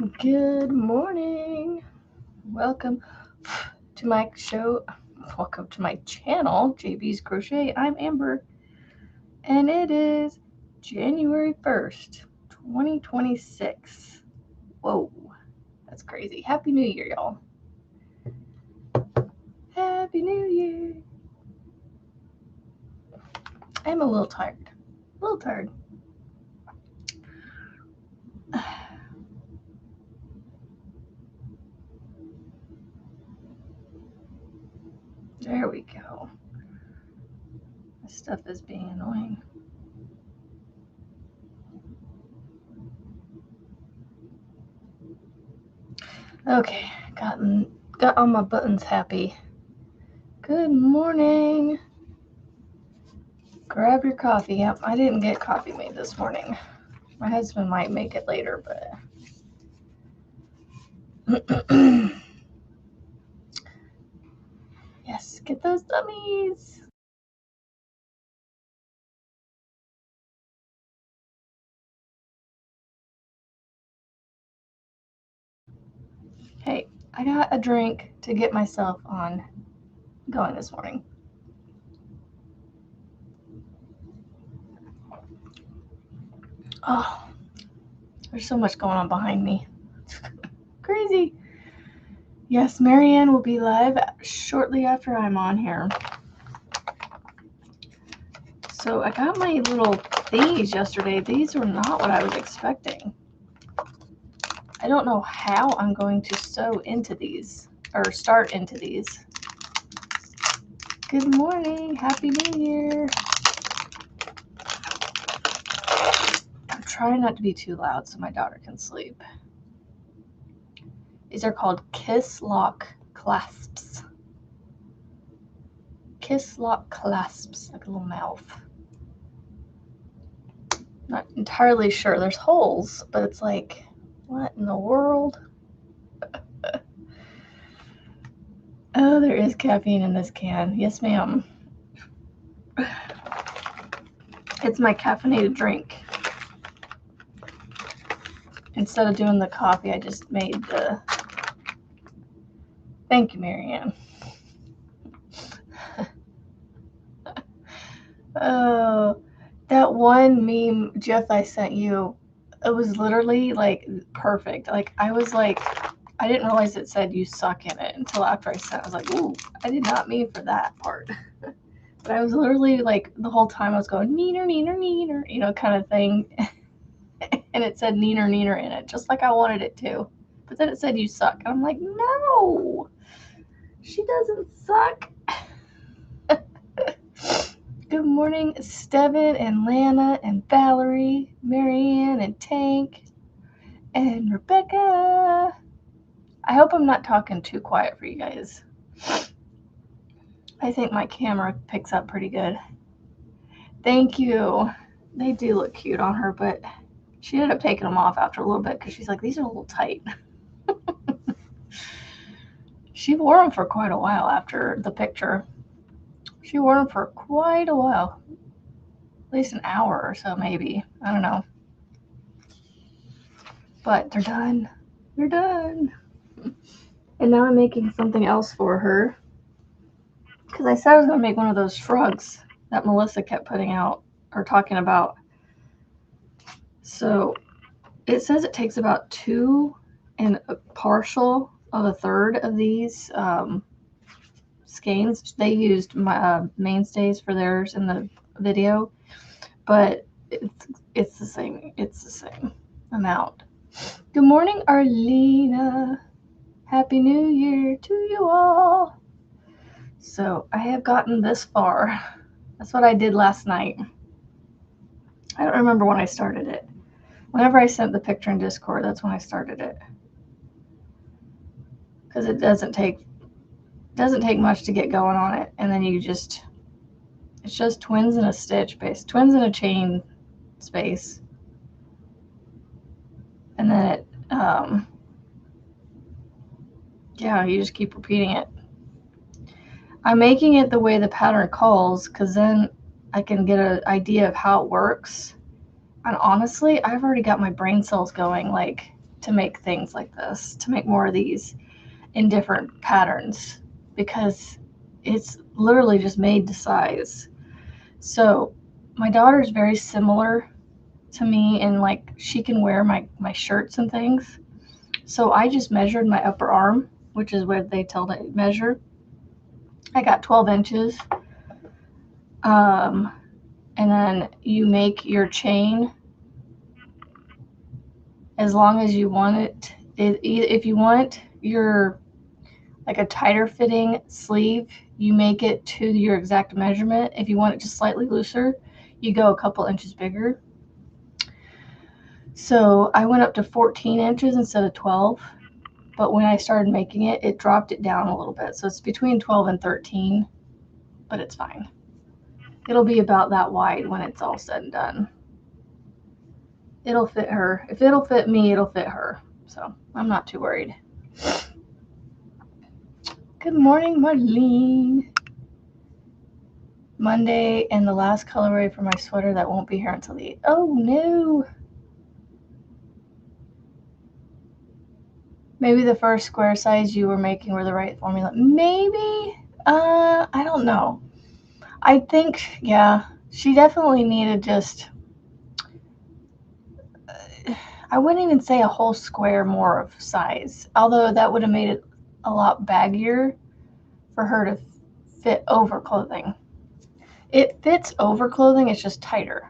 Good morning. Welcome to my show. Welcome to my channel, JB's Crochet. I'm Amber, and it is January 1st, 2026. Whoa, that's crazy. Happy New Year, y'all. Happy New Year. I'm a little tired. There we go. This stuff is being annoying. Okay, got all my buttons happy. Good morning. Grab your coffee. Yep, I didn't get coffee made this morning. My husband might make it later, but yes, get those dummies. Hey, I got a drink to get myself on going this morning. Oh, there's so much going on behind me. Crazy. Yes, Marianne will be live shortly after I'm on here. So I got my little thingies yesterday. These were not what I was expecting. I don't know how I'm going to sew into these or start into these. Good morning. Happy New Year. I'm trying not to be too loud so my daughter can sleep. These are called Kiss Lock clasps. Kiss Lock clasps, like a little mouth. Not entirely sure. There's holes, but it's like, what in the world? Oh, there is caffeine in this can. Yes, ma'am. It's my caffeinated drink. Instead of doing the coffee, I just made the... Thank you, Marianne. Oh, that one meme, Jeff, I sent you, it was literally like perfect. Like I was like, I didn't realize it said you suck in it until after I sent it. I was like, ooh, I did not mean for that part. But I was literally like, the whole time I was going, neener, neener, neener, you know, kind of thing. And it said neener, neener in it, just like I wanted it to. But then it said you suck. And I'm like, no, she doesn't suck. Good morning, Steven and Lana and Valerie, Marianne and Tank and Rebecca. I hope I'm not talking too quiet for you guys. I think my camera picks up pretty good. Thank you. They do look cute on her, but she ended up taking them off after a little bit because she's like, these are a little tight. She wore them for quite a while after the picture. She wore them for quite a while. At least an hour or so, maybe. I don't know. But they're done. They're done. And now I'm making something else for her. Because I said I was going to make one of those shrugs that Melissa kept putting out or talking about. So it says it takes about 2 and a partial of a third of these skeins. They used my mainstays for theirs in the video, but it's the same. It's the same amount. Good morning, Arlena. Happy New Year to you all. So I have gotten this far. That's what I did last night. I don't remember when I started it. Whenever I sent the picture in Discord, that's when I started it. Because it doesn't take much to get going on it, and then it's just twins in a stitch base, twins in a chain space, and then it yeah, you just keep repeating it. I'm making it the way the pattern calls because then I can get an idea of how it works. And honestly, I've already got my brain cells going, like to make things like this, to make more of these in different patterns, because it's literally just made to size. So my daughter's very similar to me, and like she can wear my shirts and things. So I just measured my upper arm, which is where they tell to measure. I got 12 inches. And then you make your chain as long as you want it. If you want your like a tighter fitting sleeve, you make it to your exact measurement. If you want it just slightly looser, you go a couple inches bigger. So I went up to 14 inches instead of 12, but when I started making it, it dropped it down a little bit. So it's between 12 and 13, but it's fine. It'll be about that wide when it's all said and done. It'll fit her. If it'll fit me, it'll fit her. So I'm not too worried. Good morning, Marlene. Monday and the last colorway for my sweater that won't be here until the 8th. Oh no. Maybe the first square size you were making were the right formula. Maybe. I don't know. I think, yeah, she definitely needed just, I wouldn't even say a whole square more of size, although that would have made it a lot baggier for her to fit over clothing. It fits over clothing, it's just tighter,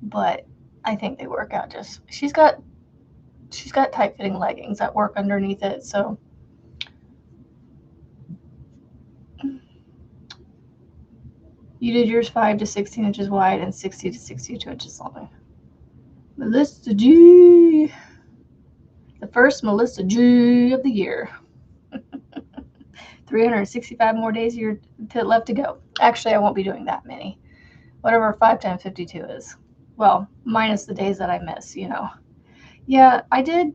but I think they work out just, she's got tight fitting leggings that work underneath it, so. You did yours 5 to 16 inches wide and 60 to 62 inches long. Melissa G. The first Melissa G of the year. 365 more days left to go. Actually, I won't be doing that many. Whatever 5 times 52 is. Well, minus the days that I miss, you know. Yeah, I did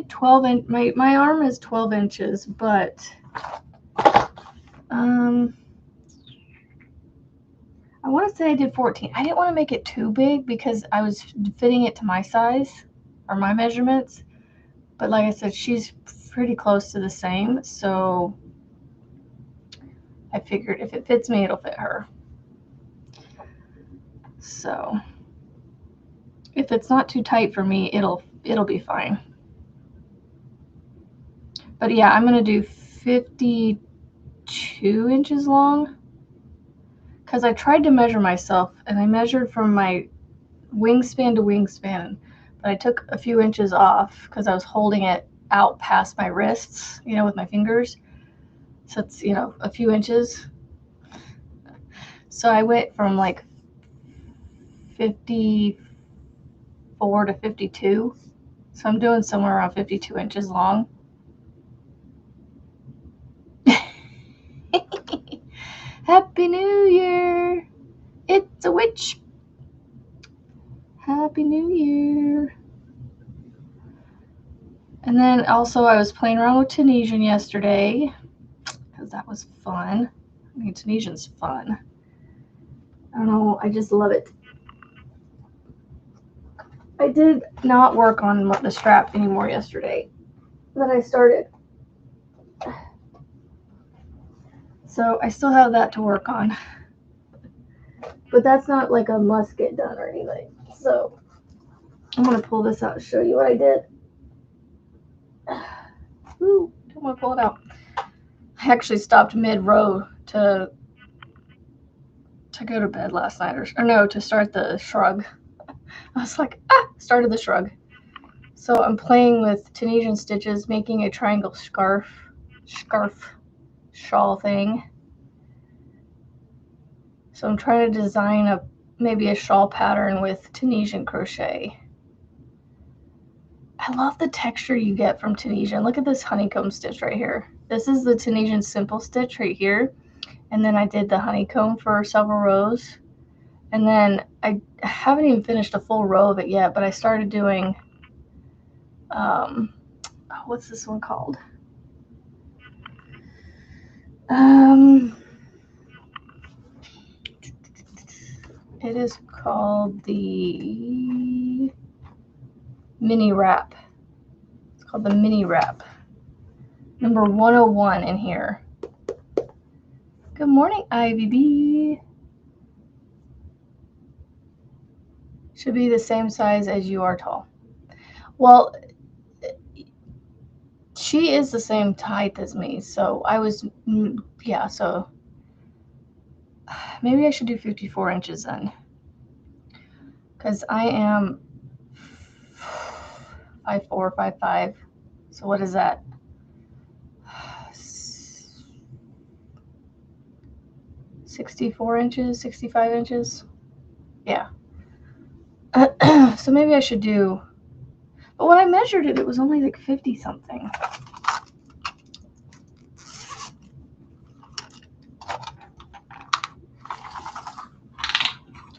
12 inch. My arm is 12 inches, but I want to say I did 14. I didn't want to make it too big because I was fitting it to my size or my measurements. But like I said, she's pretty close to the same. So I figured if it fits me, it'll fit her. So if it's not too tight for me, it'll be fine. But yeah, I'm going to do 52 inches long. Because I tried to measure myself, and I measured from my wingspan to wingspan, but I took a few inches off because I was holding it out past my wrists, you know, with my fingers. So it's, you know, a few inches. So I went from like 54 to 52. So I'm doing somewhere around 52 inches long. Happy New Year! It's a witch! Happy New Year! And then also I was playing around with Tunisian yesterday because that was fun. I mean, Tunisian's fun. I don't know, I just love it. I did not work on the strap anymore yesterday that I started. So I still have that to work on. But that's not like a must get done or anything. So I'm going to pull this out and show you what I did. Ooh, don't want to pull it out. I actually stopped mid-row to go to bed last night, or no, to start the shrug. I was like, started the shrug. So I'm playing with Tunisian stitches, making a triangle scarf shawl thing. So I'm trying to design maybe a shawl pattern with Tunisian crochet. I love the texture you get from Tunisian. Look at this honeycomb stitch right here. This is the Tunisian simple stitch right here. And then I did the honeycomb for several rows. And then I haven't even finished a full row of it yet, but I started doing, what's this one called? It is called the mini wrap. It's called the mini wrap. Number 101 in here. Good morning, Ivy B. Should be the same size as you are tall. Well, she is the same height as me, so I was, yeah, so maybe I should do 54 inches then. Because I am 5'4", 5'5". So what is that? 64 inches, 65 inches? Yeah. So maybe I should do, but when I measured it, it was only like 50 something.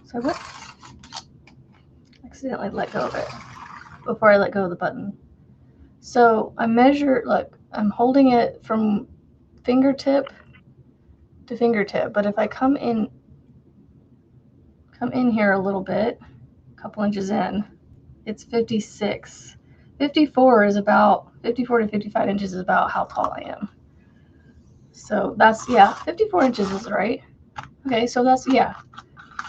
So what? Accidentally let go of it before I let go of the button. So I measured, look, I'm holding it from fingertip to fingertip, but if I come in here a little bit, a couple inches in, it's 56. 54 is about 54 to 55 inches is about how tall I am. So that's, yeah, 54 inches is right. Okay, so that's, yeah,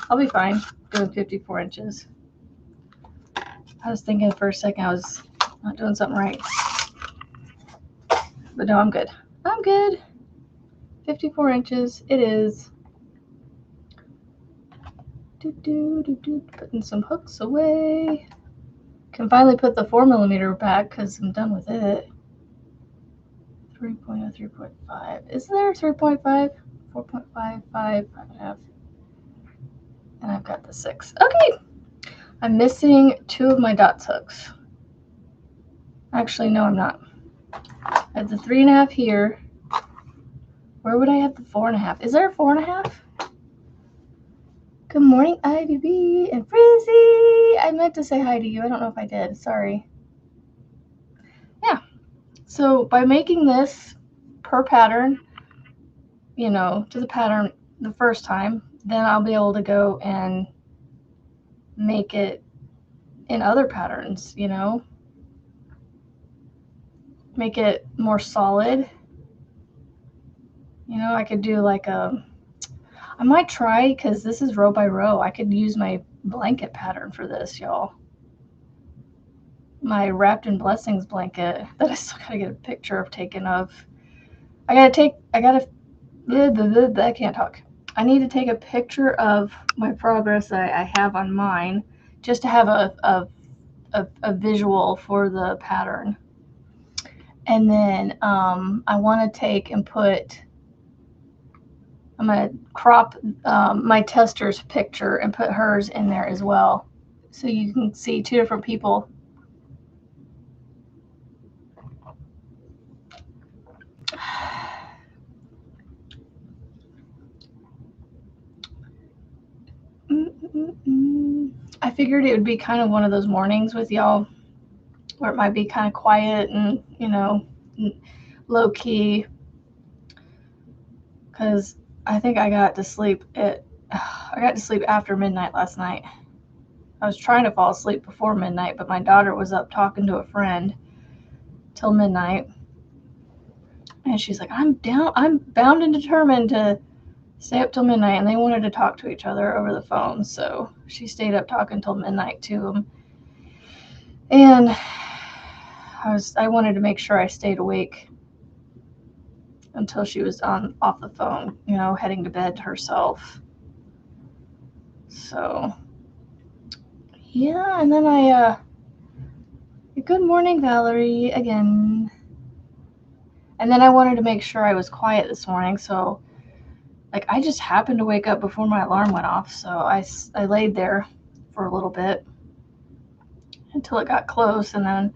I'll be fine doing 54 inches. I was thinking for a second I was not doing something right. But no, I'm good. I'm good. 54 inches, it is. Putting some hooks away. Can finally put the 4mm back because I'm done with it. 3.0, 3.5. Isn't there 3.5? 4.5, 5, 5.5. And I've got the 6. Okay. I'm missing 2 of my dots hooks. Actually, no, I'm not. I have the 3.5 here. Where would I have the 4.5? Is there a 4.5? Good morning, Ivy B and Frizzy. I meant to say hi to you. I don't know if I did. Sorry. Yeah. So by making this per pattern, you know, to the pattern the first time, then I'll be able to go and make it in other patterns, you know, make it more solid. You know, I could do like a, I might try, because this is row by row, I could use my blanket pattern for this, y'all. My Wrapped in Blessings blanket that I still gotta get a picture of taken of. I can't talk. I need to take a picture of my progress that I have on mine, just to have a visual for the pattern. And then I want to take and put, I'm going to crop my tester's picture and put hers in there as well, so you can see 2 different people. I figured it would be kind of one of those mornings with y'all where it might be kind of quiet and, you know, low key, because I think I got to sleep after midnight last night. I was trying to fall asleep before midnight, but my daughter was up talking to a friend till midnight, and she's like, I'm bound and determined to stay up till midnight, and they wanted to talk to each other over the phone, so she stayed up talking till midnight to them. And I wanted to make sure I stayed awake until she was off the phone, you know, heading to bed herself. So yeah, and then good morning, Valerie, again. And then I wanted to make sure I was quiet this morning, so like I just happened to wake up before my alarm went off, so I laid there for a little bit until it got close, and then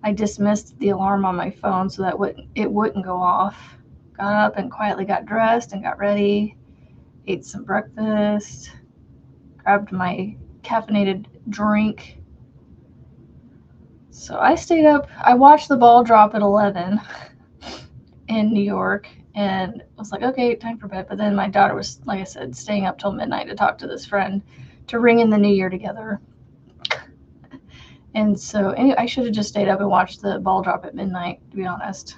I dismissed the alarm on my phone so that it wouldn't go off. Got up and quietly got dressed and got ready, ate some breakfast, grabbed my caffeinated drink. So I stayed up. I watched the ball drop at 11 in New York, and I was like, okay, time for bed. But then my daughter was, like I said, staying up till midnight to talk to this friend to ring in the new year together. And so anyway, I should have just stayed up and watched the ball drop at midnight, to be honest.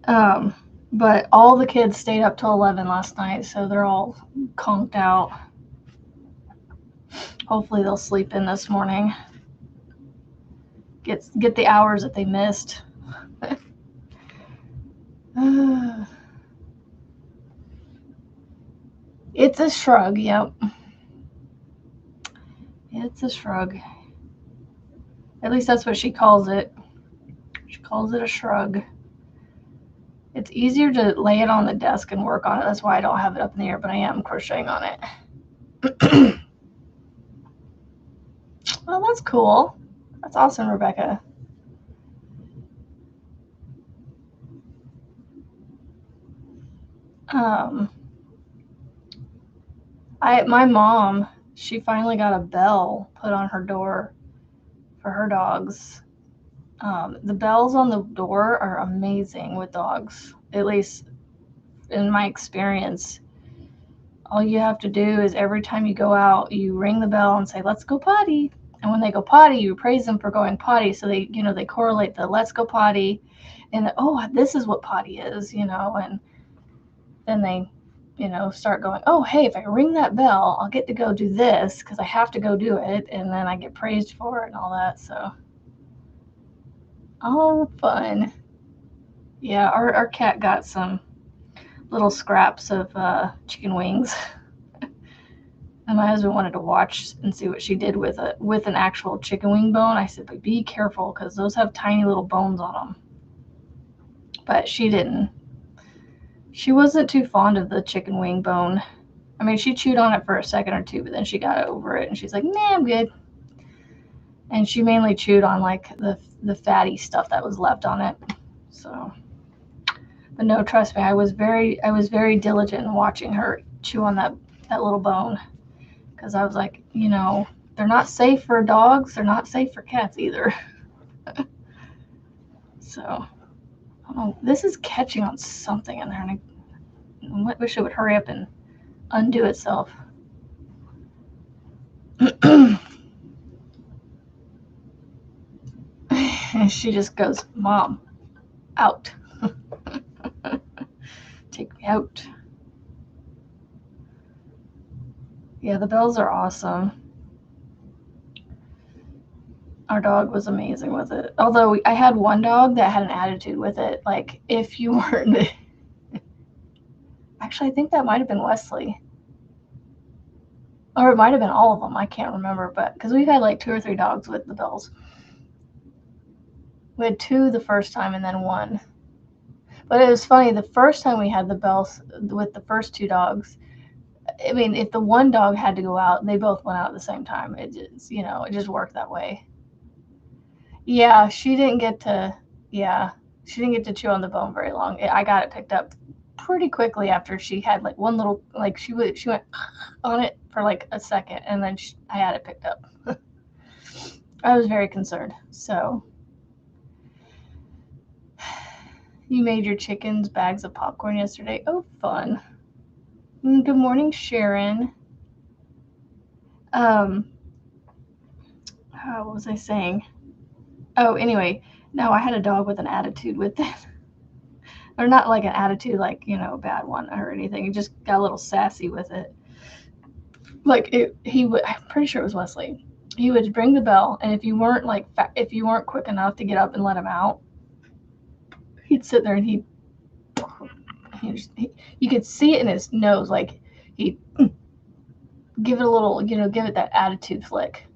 But all the kids stayed up till 11 last night, so they're all conked out. Hopefully they'll sleep in this morning. Get the hours that they missed. It's a shrug, yep. It's a shrug. At least that's what she calls it. She calls it a shrug. It's easier to lay it on the desk and work on it. That's why I don't have it up in the air, but I am crocheting on it. Well, that's cool. That's awesome, Rebecca. My mom, she finally got a bell put on her door for her dogs. The bells on the door are amazing with dogs, at least in my experience. All you have to do is every time you go out, you ring the bell and say, "Let's go potty." And when they go potty, you praise them for going potty. So they correlate the "let's go potty" and, oh, this is what potty is, and then they, start going, oh, hey, if I ring that bell, I'll get to go do this because I have to go do it. And then I get praised for it and all that. So, all fun. Yeah, our cat got some little scraps of chicken wings. And my husband wanted to watch and see what she did with an actual chicken wing bone. I said, but be careful because those have tiny little bones on them. But she didn't. She wasn't too fond of the chicken wing bone. I mean, she chewed on it for a second or two, but then she got over it and she's like, nah, I'm good. And she mainly chewed on like the fatty stuff that was left on it. So, but no, trust me, I was very diligent in watching her chew on that little bone. Because I was like, they're not safe for dogs. They're not safe for cats either. So, oh, this is catching on something in there. And I wish it would hurry up and undo itself. And she just goes, Mom, out. Take me out. Yeah, the bells are awesome. Our dog was amazing with it. Although I had one dog that had an attitude with it. Like, if you weren't... Actually, I think that might have been Wesley. Or it might have been all of them. I can't remember. But because we've had like 2 or 3 dogs with the bells. We had 2 the first time and then 1. But it was funny. The first time we had the bells with the first 2 dogs, I mean, if the one dog had to go out, they both went out at the same time. It just, it just worked that way. Yeah, she didn't get to chew on the bone very long. I got it picked up pretty quickly after she had like one little, like she went on it for like a second and then I had it picked up. I was very concerned. So, you made your chickens bags of popcorn yesterday. Oh, fun. Good morning, Sharon. What was I saying? Oh, anyway, no, I had a dog with an attitude with it. Or not like an attitude, like, a bad one or anything. He just got a little sassy with it. Like, I'm pretty sure it was Wesley. He would ring the bell, and if you weren't quick enough to get up and let him out, he'd sit there and you could see it in his nose, like he'd give it a little, give it that attitude flick.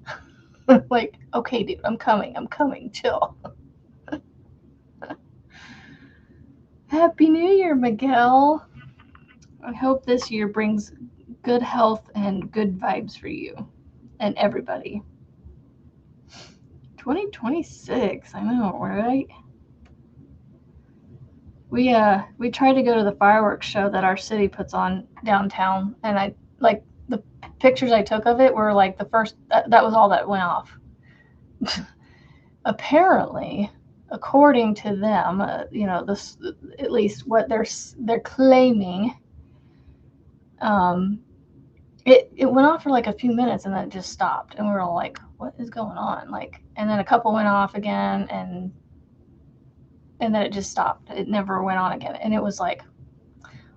Like, okay, dude, I'm coming, chill. Happy New Year, Miguel. I hope this year brings good health and good vibes for you and everybody. 2026, I know, right? We tried to go to the fireworks show that our city puts on downtown, and I like the pictures I took of it were like the first that was all that went off. Apparently, according to them, this, at least what they're claiming, it went off for like a few minutes and then it just stopped, and we were all like, what is going on? Like, and then a couple went off again, and then it just stopped. It never went on again. And it was like,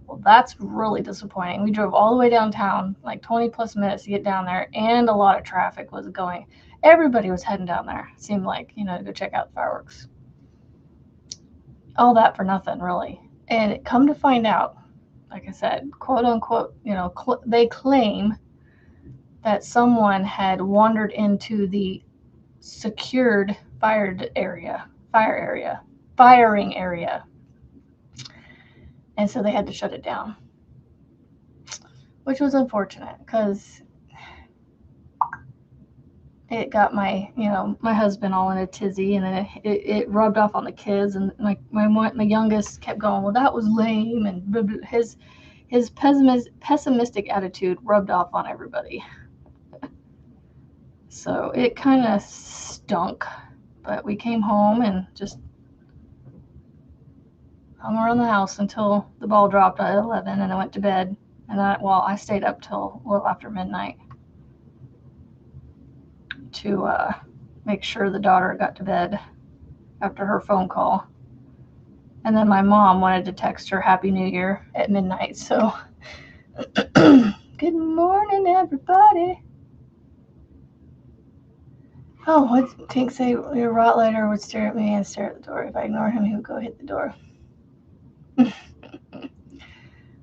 well, that's really disappointing. We drove all the way downtown, like 20 plus minutes to get down there, and a lot of traffic was going. Everybody was heading down there, it seemed like, you know, to go check out the fireworks. All that for nothing, really. And come to find out, like I said, quote unquote, you know, they claim that someone had wandered into the secured firing area. And so they had to shut it down, which was unfortunate because it got my husband all in a tizzy, and then it rubbed off on the kids, and my youngest kept going, well, that was lame, and blah, blah. His pessimistic attitude rubbed off on everybody. So it kind of stunk, but we came home and just hung around the house until the ball dropped at 11, and I went to bed. And I stayed up till a little after midnight to make sure the daughter got to bed after her phone call. And then my mom wanted to text her Happy New Year at midnight. So, good morning, everybody. Oh, what's Tink say? Your Rottweiler would stare at me and stare at the door. If I ignore him, he would go hit the door.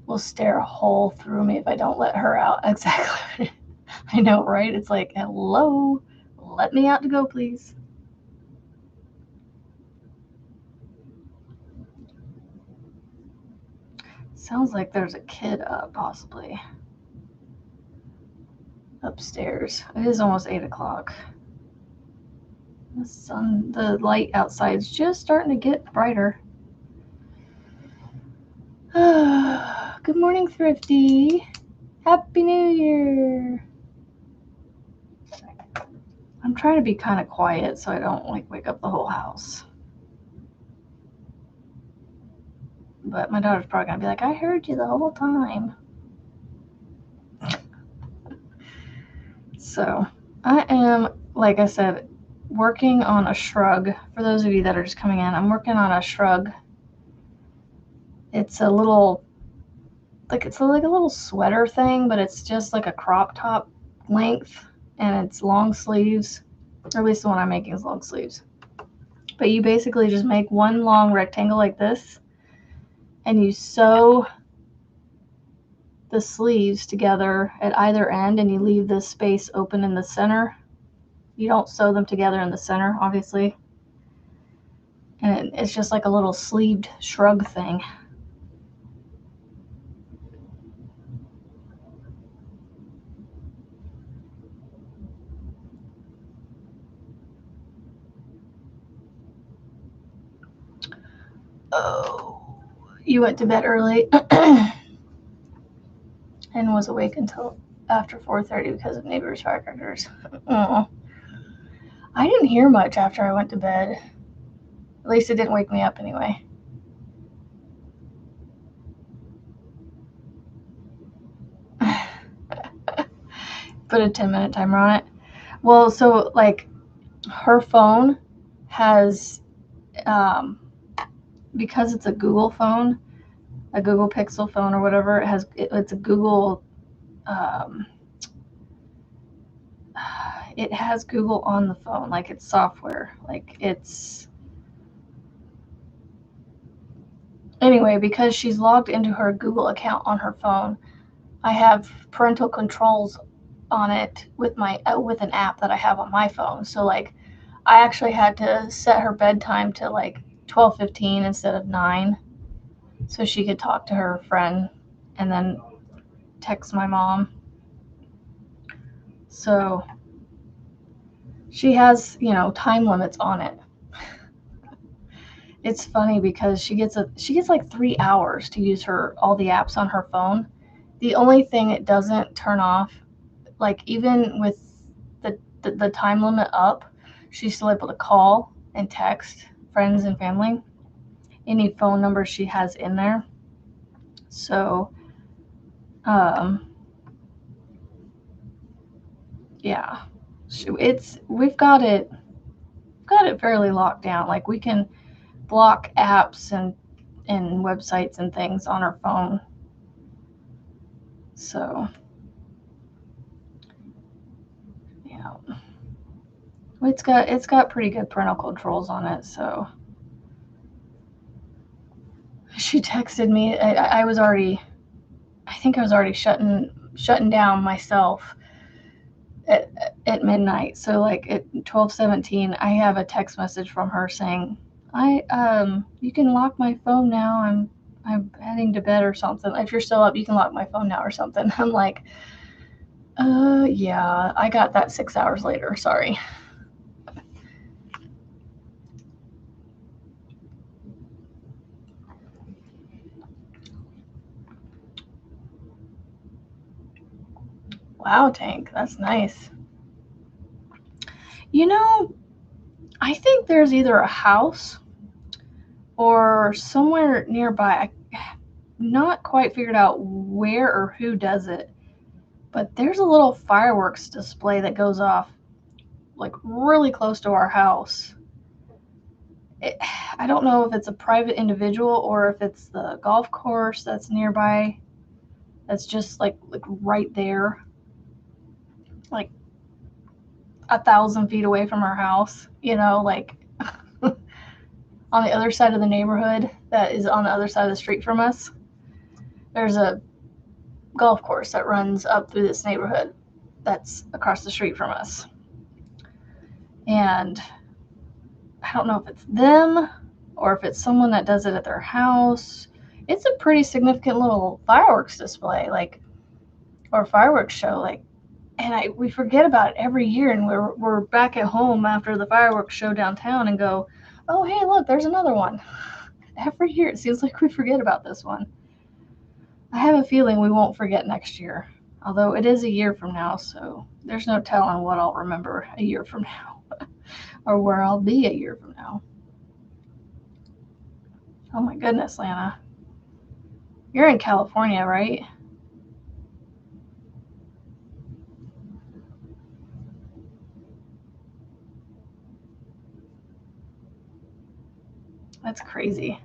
Will stare a hole through me if I don't let her out. Exactly. I know, right? It's like, hello, let me out to go, please. Sounds like there's a kid up, possibly. Upstairs. It is almost 8 o'clock. The light outside's just starting to get brighter. Good morning, Thrifty. Happy New Year. I'm trying to be kind of quiet so I don't wake up the whole house. But my daughter's probably gonna be like, I heard you the whole time. So I am, like I said, working on a shrug. For those of you that are just coming in, I'm working on a shrug. It's a little, it's like a little sweater thing, but it's just like a crop top length, and it's long sleeves, or at least the one I'm making is long sleeves. But you basically just make one long rectangle like this, and you sew the sleeves together at either end, and you leave this space open in the center. You don't sew them together in the center, obviously. And it's just like a little sleeved shrug thing. Oh, you went to bed early and was awake until after 4:30 because of neighbors' firecrackers. Oh, I didn't hear much after I went to bed. At least it didn't wake me up anyway. Put a 10-minute timer on it. Well, so like her phone has, because it's a Google phone, a Google Pixel phone or whatever, it's a Google, it has Google on the phone, like it's software, like it's, anyway, because she's logged into her Google account on her phone, I have parental controls on it with with an app that I have on my phone. So like I actually had to set her bedtime to like 12:15 instead of 9, so she could talk to her friend and then text my mom. So she has, time limits on it. It's funny because she gets like 3 hours to use all the apps on her phone. The only thing it doesn't turn off, like even with the time limit up, she's still able to call and text friends and family, any phone number she has in there. So, yeah. we've got it fairly locked down. Like we can block apps and websites and things on our phone. So yeah, it's got pretty good parental controls on it. So she texted me. I was already, I think I was already shutting down myself at midnight. So like at 12:17, I have a text message from her saying, you can lock my phone now. I'm heading to bed or something. If you're still up, you can lock my phone now or something. I'm like, yeah, I got that 6 hours later. Sorry. Wow, Tank, that's nice. You know, I think there's either a house or somewhere nearby. I not quite figured out where or who does it, but there's a little fireworks display that goes off like really close to our house. I don't know if it's a private individual or if it's the golf course that's nearby. That's just like right there, like 1,000 feet away from our house. You know, like on the other side of the neighborhood that is on the other side of the street from us. There's a golf course that runs up through this neighborhood that's across the street from us. And I don't know if it's them or if it's someone that does it at their house. It's a pretty significant little fireworks display, like, or fireworks show, like, and we forget about it every year, and we're back at home after the fireworks show downtown and go, oh hey, look, there's another one. Every year it seems like we forget about this one. I have a feeling we won't forget next year, although it is a year from now, so there's no telling what I'll remember a year from now or where I'll be a year from now. Oh my goodness, Lana. You're in California, right? That's crazy.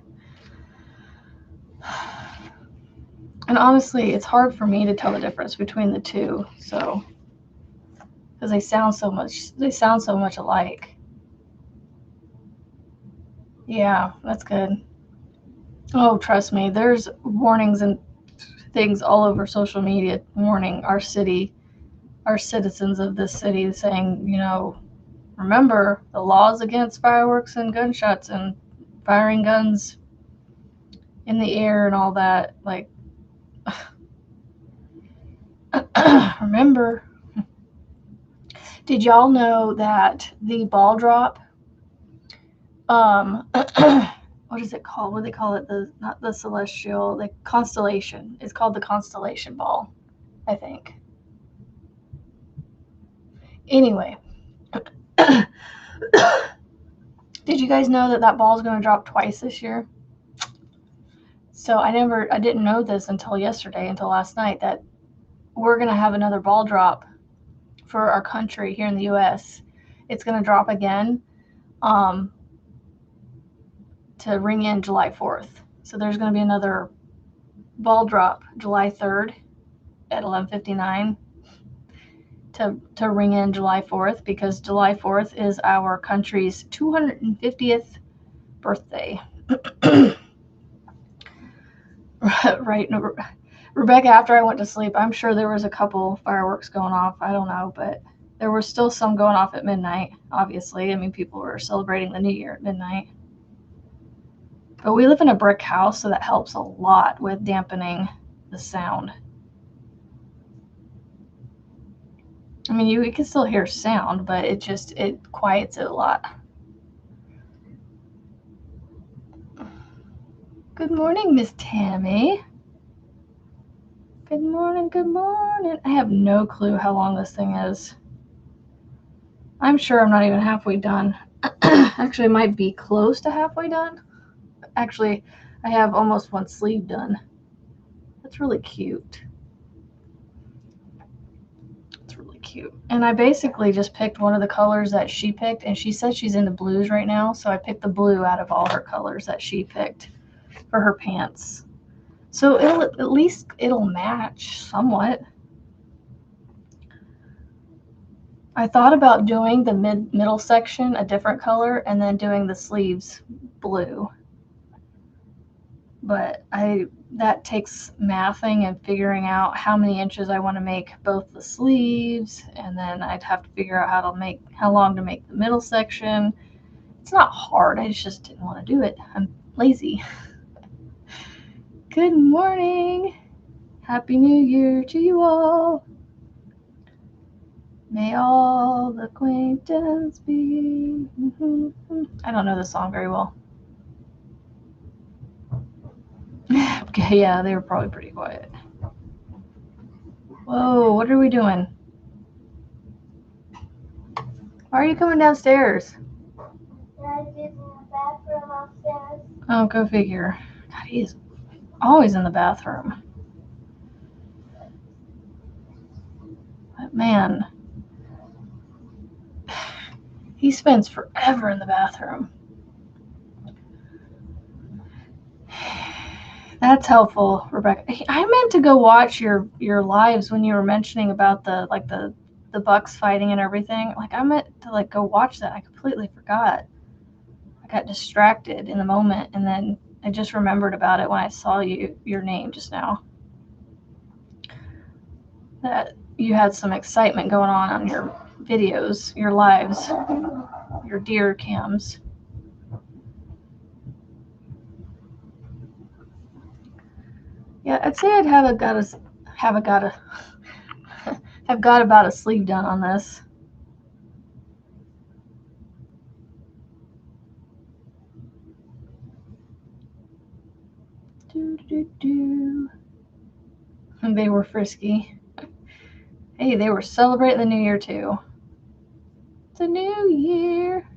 And honestly, it's hard for me to tell the difference between the two, so because they sound so much alike. Yeah, that's good. Oh, trust me, there's warnings and things all over social media warning our citizens of this city, saying, remember the laws against fireworks and gunshots and firing guns in the air and all that. Like, remember. Did y'all know that the ball drop, what is it called? What do they call it? Not the celestial, the constellation. It's called the constellation ball, I think. Anyway, did you guys know that ball is going to drop twice this year? So I didn't know this until yesterday, until last night, that we're going to have another ball drop for our country here in the U.S. It's going to drop again to ring in July 4th. So there's going to be another ball drop July 3rd at 11:59 to ring in July 4th, because July 4th is our country's 250th birthday. Right. Rebecca, after I went to sleep, I'm sure there was a couple fireworks going off. I don't know, but there were still some going off at midnight, obviously. I mean, people were celebrating the new year at midnight. But we live in a brick house, so that helps a lot with dampening the sound. I mean, you can still hear sound, but it quiets it a lot. Good morning, Miss Tammy. Good morning, good morning. I have no clue how long this thing is. I'm sure I'm not even halfway done. Actually, I might be close to halfway done. Actually, I have almost one sleeve done. That's really cute. cute. And I basically just picked one of the colors that she picked, and she said she's into blues right now, so I picked the blue out of all her colors that she picked for her pants. So at least it'll match somewhat. I thought about doing the middle section a different color and then doing the sleeves blue. But that takes mathing and figuring out how many inches I want to make both the sleeves, and then I'd have to figure out how long to make the middle section. It's not hard, I just didn't want to do it. I'm lazy. Good morning. Happy New Year to you all. May all the acquaintance be. I don't know the song very well. Okay, yeah, they were probably pretty quiet. Whoa, what are we doing? Why are you coming downstairs? I'm in the bathroom upstairs. Oh, go figure. God, he's always in the bathroom. But man, he spends forever in the bathroom. That's helpful, Rebecca. I meant to go watch your lives when you were mentioning about the bucks fighting and everything. Like, I meant to go watch that. I completely forgot. I got distracted in the moment, and then I just remembered about it when I saw your name just now. That you had some excitement going on your videos, your lives, your deer cams. Yeah, I'd say I'd have got about a sleeve done on this. And they were frisky. Hey, they were celebrating the New Year too. It's a new year.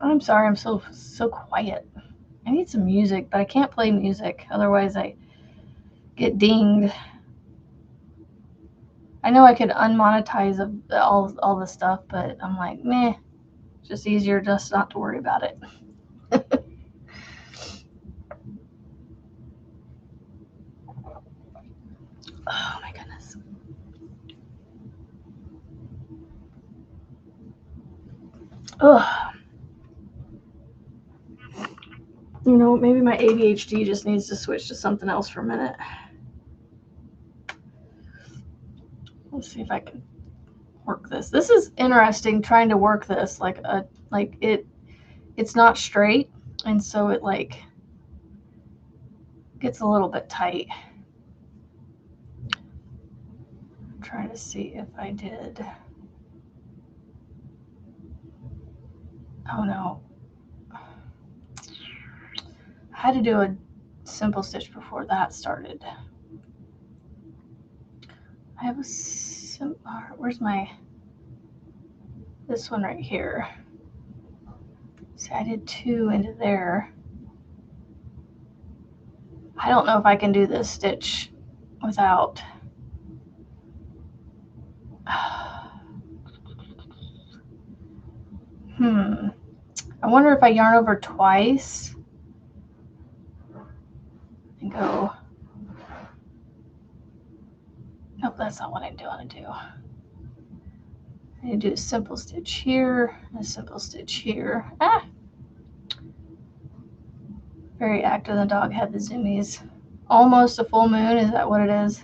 I'm sorry, I'm so quiet. I need some music, but I can't play music, otherwise I get dinged. I know I could unmonetize all this stuff, but I'm like, meh. It's just easier just not to worry about it. Oh my goodness. Ugh. You know, maybe my ADHD just needs to switch to something else for a minute. Let's see if I can work this. This is interesting, trying to work this it's not straight, and so it gets a little bit tight. I'm trying to see if I did. Oh no. I had to do a simple stitch before that started. I have where's this one right here. See, I did 2 into there. I don't know if I can do this stitch without. I wonder if I yarn over twice and go. Nope, that's not what I want to do. I need to do a simple stitch here, a simple stitch here. Very active. The dog had the zoomies. Almost a full moon, is that what it is?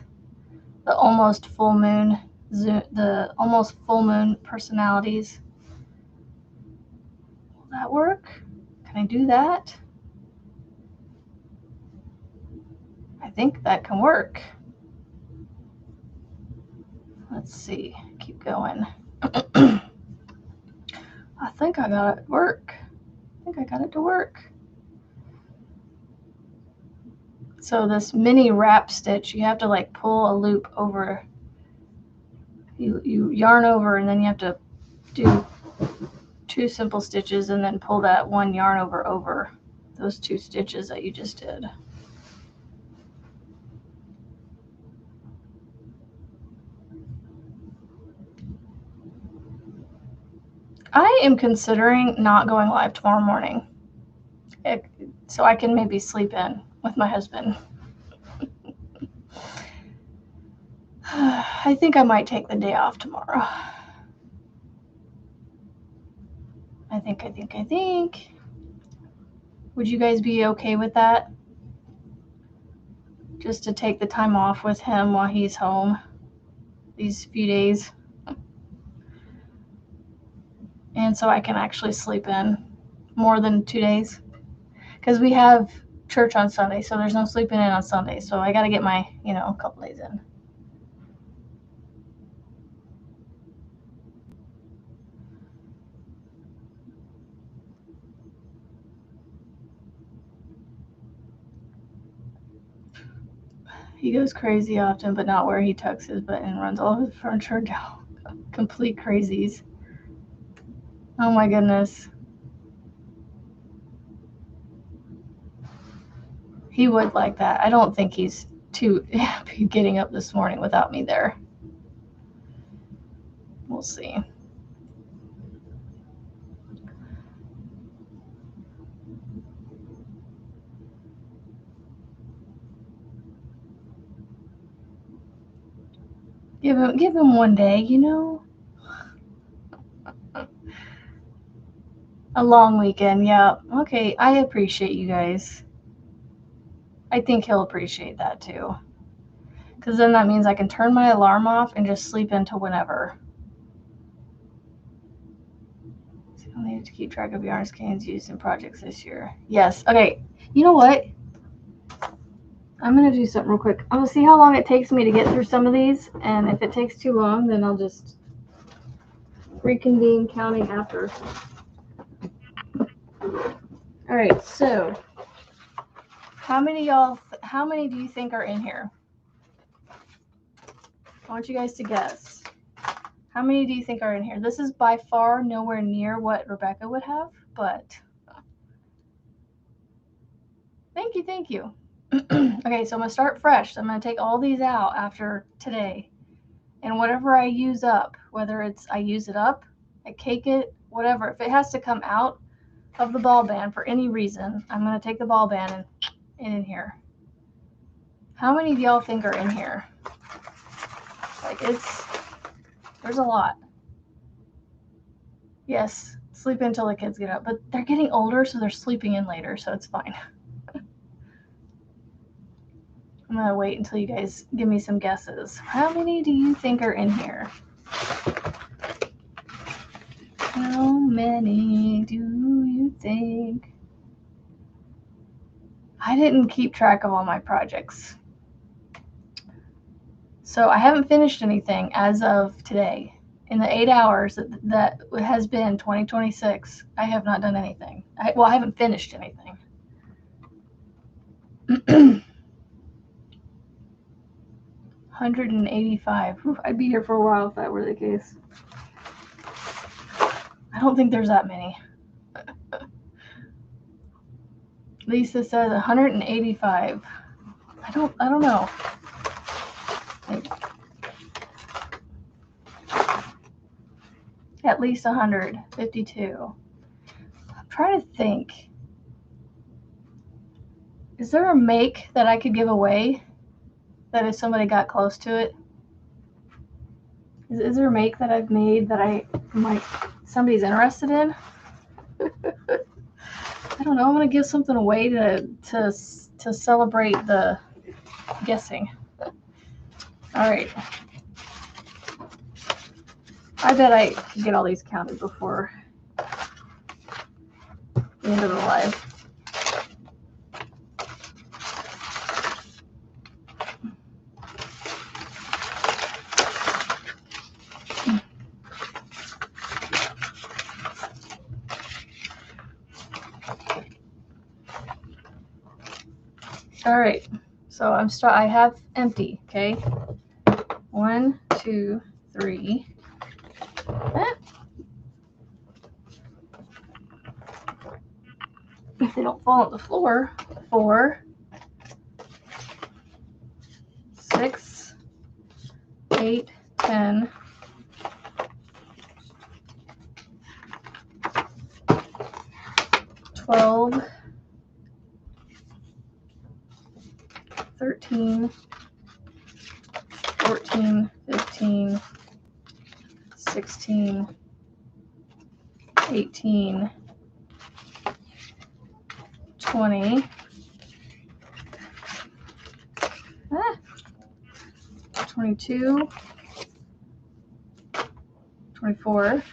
The almost full moon, the almost full moon personalities. Will that work? Can I do that? I think that can work. Let's see. Keep going. I think I got it to work. So this mini wrap stitch, you have to pull a loop over. You yarn over, and then you have to do 2 simple stitches and then pull that one yarn over those 2 stitches that you just did. I am considering not going live tomorrow morning, so I can maybe sleep in with my husband. I think I might take the day off tomorrow. I think. Would you guys be okay with that? Just to take the time off with him while he's home these few days. And so I can actually sleep in more than 2 days. Because we have church on Sunday, so there's no sleeping in on Sunday. So I got to get my, a couple days in. He goes crazy often, but not where he tucks his butt and runs all of his furniture down. Complete crazies. Oh my goodness. He would like that. I don't think he's too happy getting up this morning without me there. We'll see. Give him one day, A long weekend, yeah. Okay, I appreciate you guys. I think he'll appreciate that too. Because then that means I can turn my alarm off and just sleep into whenever. So you'll need to keep track of yarn skeins used in projects this year. Yes. Okay. You know what? I'm going to do something real quick. I'm going to see how long it takes me to get through some of these. And if it takes too long, then I'll just reconvene counting after. All right. So how many do you think are in here? I want you guys to guess. How many do you think are in here? This is by far nowhere near what Rebecca would have, but thank you. Okay, so I'm going to start fresh. So I'm going to take all these out after today. And whatever I use up, whether it's I use it up, I cake it, whatever, if it has to come out of the ball band for any reason, I'm going to take the ball band and in here. How many of y'all think are in here? Like there's a lot. Yes, sleep until the kids get up, but they're getting older, so they're sleeping in later, so it's fine. I'm going to wait until you guys give me some guesses. How many do you think are in here? How many do you think? I didn't keep track of all my projects. So I haven't finished anything as of today. In the 8 hours that has been 2026, I have not done anything. I haven't finished anything. 185. I'd be here for a while if that were the case. I don't think there's that many. Lisa says 185. I don't know. At least 152. I'm trying to think. Is there a make that I could give away that if somebody got close to it? Is there a make that I've made that somebody's interested in? I don't know. I'm gonna give something away to celebrate the guessing. All right. I bet I can get all these counted before the end of the live. All right, so I have empty, okay? 1, 2, 3. If they don't fall on the floor, 4, 6, 8, 10, 12, 13, 14, 15, 16, 18, 20, 22, 24,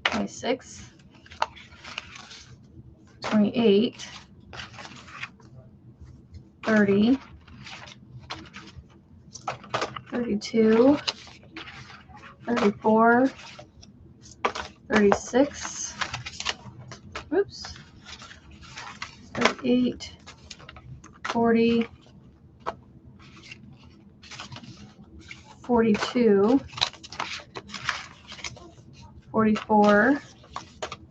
26, 28, 30, 32, 34, 36, oops, 38, 40, 42, 44,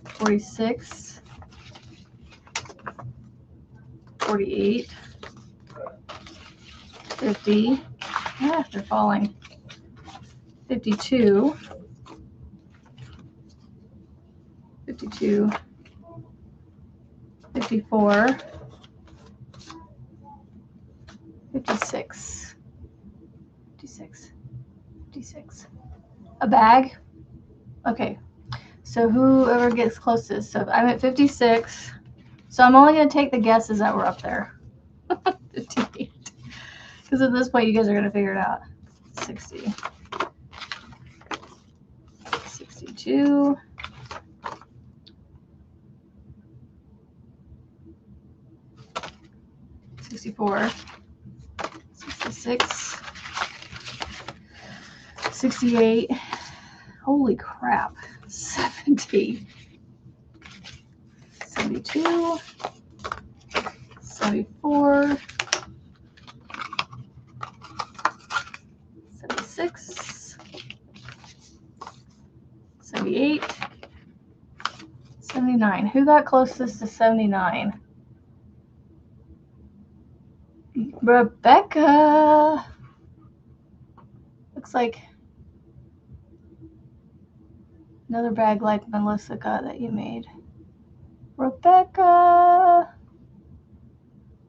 46, 48, 50, they're falling, 52, 52, 54, 56, 56, 56. A bag? Okay, so whoever gets closest. So I'm at 56. So I'm only going to take the guesses that were up there. 58. Because at this point, you guys are going to figure it out. 60. 62. 64. 66. 68. Holy crap. 70. 72. 74. 76. 78. 79. Who got closest to 79? Rebecca. Looks like another bag like Melissa got that you made. Rebecca.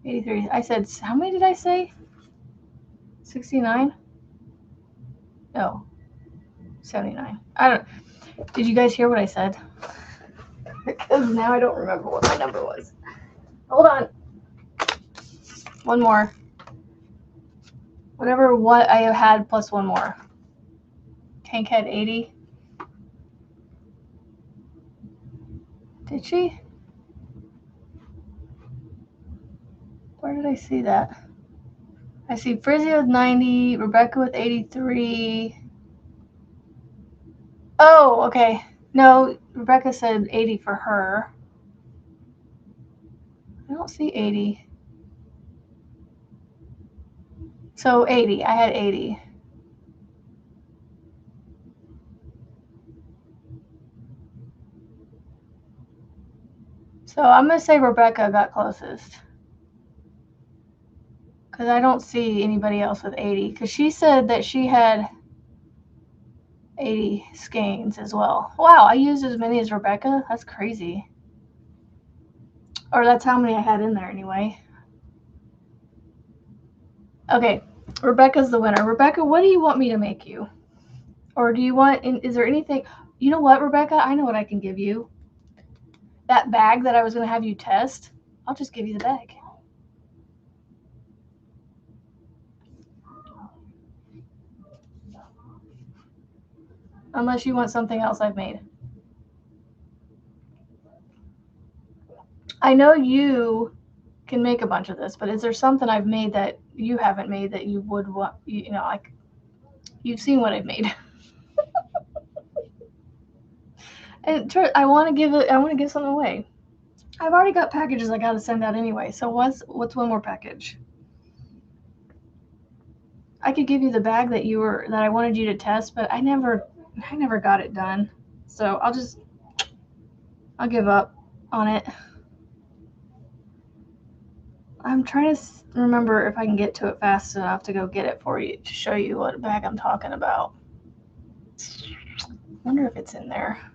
83. I said, how many did I say? 69? No. 79. I don't. Did you guys hear what I said? Because now I don't remember what my number was. Hold on. One more. Whatever what I had plus one more. Tank had 80. Did she? Where did I see that? I see Frizzy with 90, Rebecca with 83. Oh, okay. No, Rebecca said 80 for her. I don't see 80. So 80. I had 80. So I'm going to say Rebecca got closest. Because I don't see anybody else with 80. Because she said that she had 80 skeins as well. Wow, I used as many as Rebecca? That's crazy. Or that's how many I had in there anyway. Okay, Rebecca's the winner. Rebecca, what do you want me to make you? Or do you want, is there anything, you know what, Rebecca? I know what I can give you. That bag that I was going to have you test, I'll just give you the bag. Unless you want something else I've made. I know you can make a bunch of this, but is there something I've made that you haven't made that you would want, you know, like, you've seen what I've made. And I want to give something away. I've already got packages I got to send out anyway. So what's one more package? I could give you the bag that I wanted you to test, but I never got it done. So I'll give up on it. I'm trying to remember if I can get to it fast enough to go get it for you to show you what bag I'm talking about. I wonder if it's in there.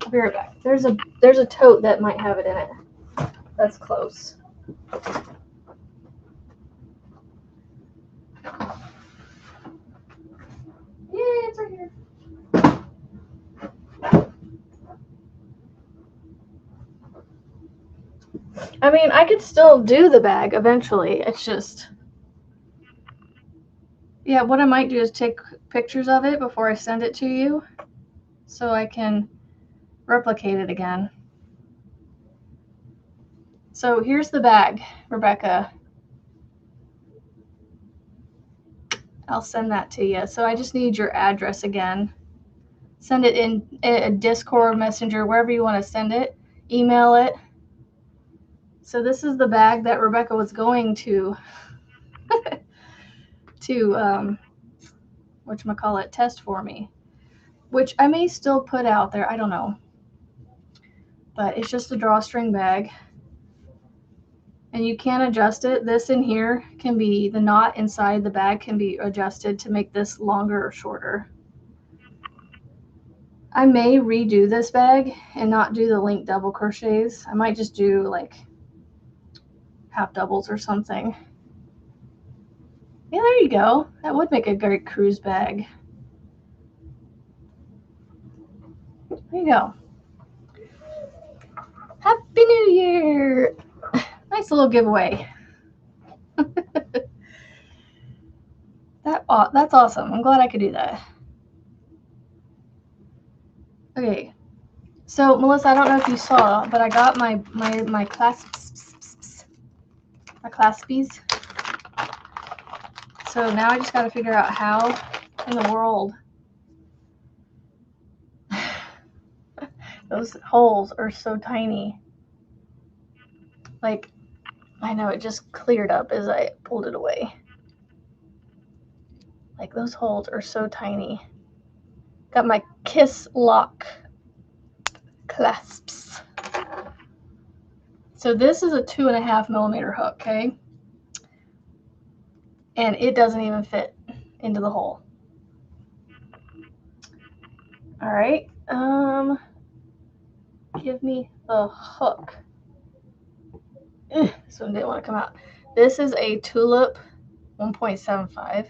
I'll be right back. There's a tote that might have it in it. That's close. Yay, it's right here. I mean, I could still do the bag eventually. It's just, yeah, what I might do is take pictures of it before I send it to you so I can replicate it again. So here's the bag, Rebecca. I'll send that to you. So I just need your address again. Send it in a Discord, Messenger, wherever you want to send it. Email it. So this is the bag that Rebecca was going to whatchamacallit, test for me, which I may still put out there. I don't know. But it's just a drawstring bag. And you can adjust it. This in here can be, the knot inside the bag can be adjusted to make this longer or shorter. I may redo this bag and not do the link double crochets. I might just do like half doubles or something. Yeah, there you go. That would make a great cruise bag. There you go. Happy New Year! Nice little giveaway. That's awesome. I'm glad I could do that. Okay, so Melissa, I don't know if you saw, but I got my claspies. So now I just got to figure out how in the world those holes are so tiny. Like, I know it just cleared up as I pulled it away. Like, those holes are so tiny. Got my Kiss Lock clasps. So this is a 2.5 millimeter hook, okay? And it doesn't even fit into the hole. All right, give me the hook. This one didn't want to come out. This is a Tulip 1.75.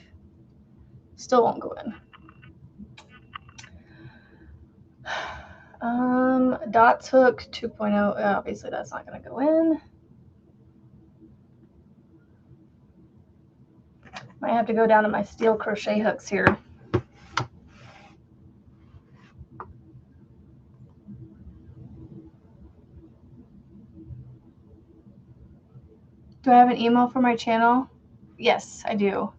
Still won't go in. Dots hook 2.0. Obviously, that's not going to go in. Might have to go down to my steel crochet hooks here. Do I have an email for my channel? Yes, I do.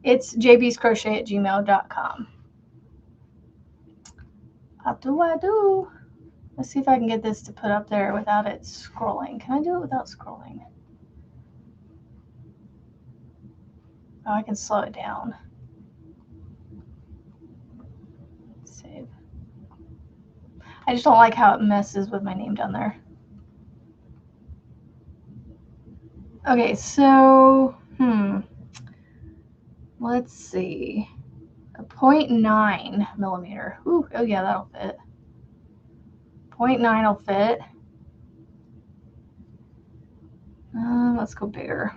It's jbscrochet@gmail.com. I do. Let's see if I can get this to put up there without it scrolling. Can I do it without scrolling? Oh, I can slow it down. Save. I just don't like how it messes with my name down there. Okay, so, let's see. A 0.9 millimeter. Ooh, oh yeah, that'll fit. 0.9 will fit. Let's go bigger.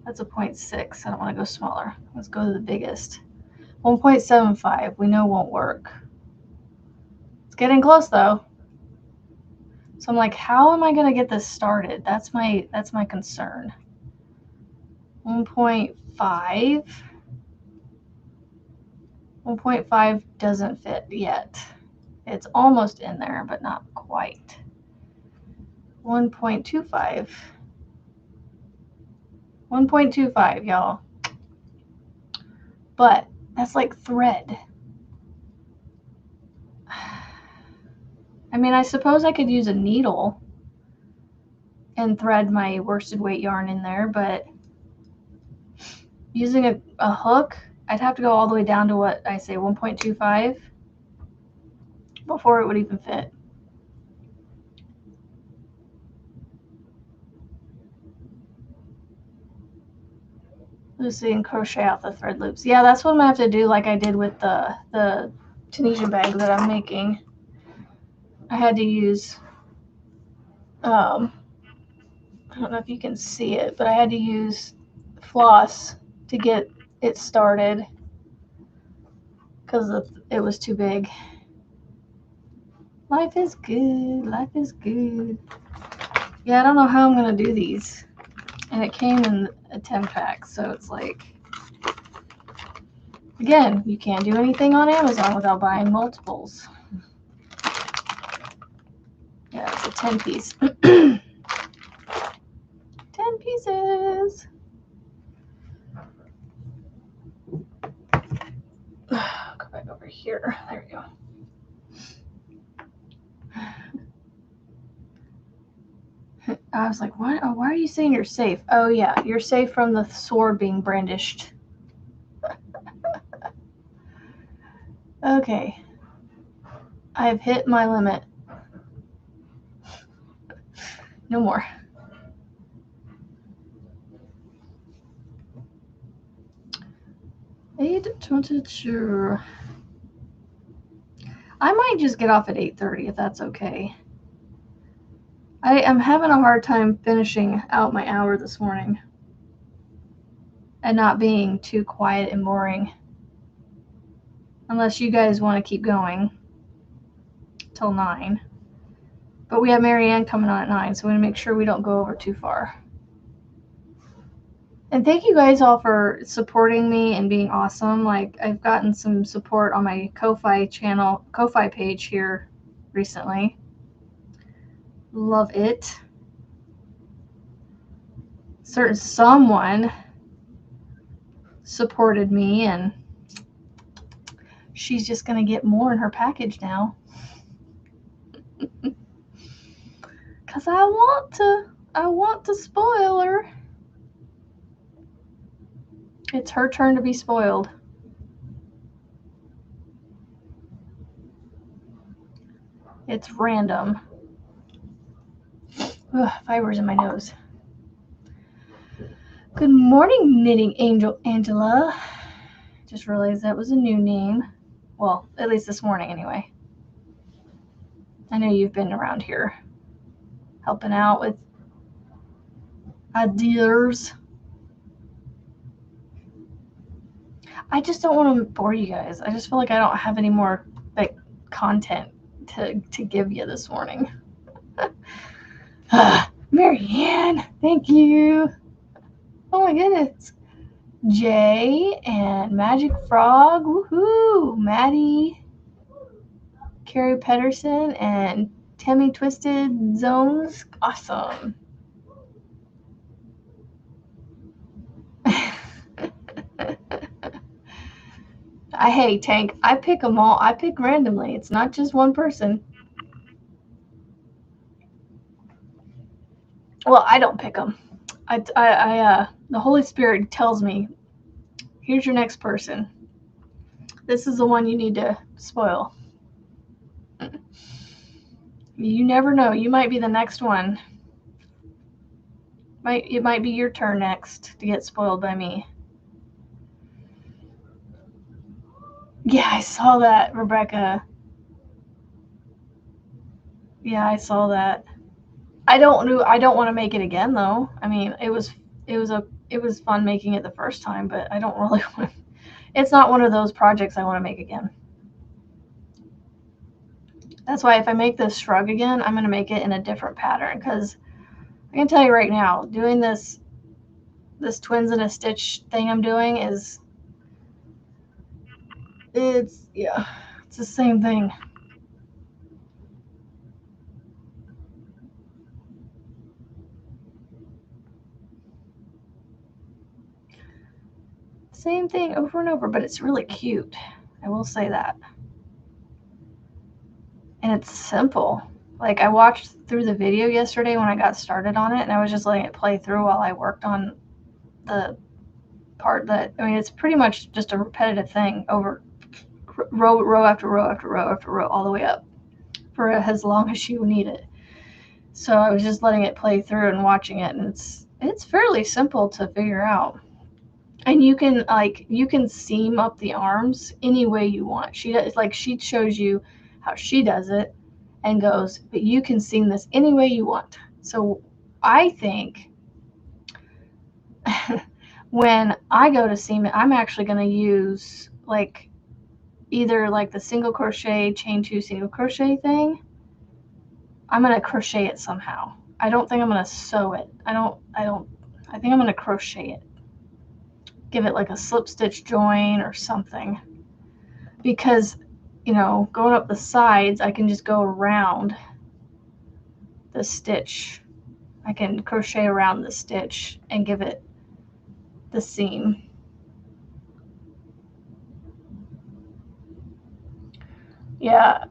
That's a 0.6. I don't want to go smaller. Let's go to the biggest. 1.75. We know won't work. It's getting close though. So I'm like, how am I going to get this started? That's my concern. 1.5. 1.5 doesn't fit yet. It's almost in there, but not quite. 1.25. 1.25, y'all. But that's like thread. I mean, I suppose I could use a needle and thread my worsted weight yarn in there, but using a hook, I'd have to go all the way down to what I say, 1.25 before it would even fit. Loosely and crochet out the thread loops. Yeah, that's what I'm gonna have to do, like I did with the Tunisian bag that I'm making. I had to use I don't know if you can see it, but I had to use floss to get it started because it was too big. Life is good. Life is good. Yeah, I don't know how I'm going to do these. And it came in a 10-pack, so it's like, again, you can't do anything on Amazon without buying multiples. Yeah, it's a 10-piece. 10 pieces. Go back over here. There we go. I was like, what? Oh, why are you saying you're safe? Oh, yeah, you're safe from the sword being brandished. Okay. I've hit my limit. No more. Sure. I might just get off at 8:30 if that's okay. I am having a hard time finishing out my hour this morning and not being too quiet and boring. Unless you guys want to keep going till 9. But we have Marianne coming on at 9, so we want to make sure we don't go over too far. And thank you guys all for supporting me and being awesome. Like, I've gotten some support on my Ko-Fi channel, Ko-Fi page here recently. Love it. Someone supported me, and she's just going to get more in her package now. Because I want to spoil her. It's her turn to be spoiled. It's random. Ugh, fibers in my nose. Good morning, Knitting Angel Angela. Just realized that was a new name. Well, at least this morning anyway. I know you've been around here helping out with ideas. I just don't want to bore you guys. I just feel like I don't have any more like content to give you this morning. Marianne, thank you. Oh my goodness. Jay and Magic Frog, woohoo! Maddie, Carrie Pedersen, and Tammy Twisted Zones, awesome. Hey, Tank, I pick them all. I pick randomly. It's not just one person. Well, I don't pick them. The Holy Spirit tells me, here's your next person. This is the one you need to spoil. You never know. You might be the next one. It might be your turn next to get spoiled by me. Yeah, I saw that, Rebecca. Yeah, I saw that. I don't want to make it again though. I mean, it was fun making it the first time, but I don't really want. It's not one of those projects I want to make again. That's why if I make this shrug again, I'm going to make it in a different pattern, because I can tell you right now, doing this twins in a stitch thing I'm doing it's the same thing. Same thing over and over, but it's really cute. I will say that. And it's simple. Like, I watched through the video yesterday when I got started on it, and I was just letting it play through while I worked on the part that, I mean, it's pretty much just a repetitive thing over row after row after row after row all the way up for as long as you need it. So I was just letting it play through and watching it, and it's fairly simple to figure out. And you can seam up the arms any way you want. She shows you how she does it and goes, but you can seam this any way you want. So I think when I go to seam it, I'm actually going to use like either like the single crochet, chain 2 single crochet thing. I'm going to crochet it somehow. I don't think I'm going to sew it. I think I'm going to crochet it. Give it like a slip stitch join or something. Because, you know, going up the sides, I can just go around the stitch. I can crochet around the stitch and give it the seam. Yeah,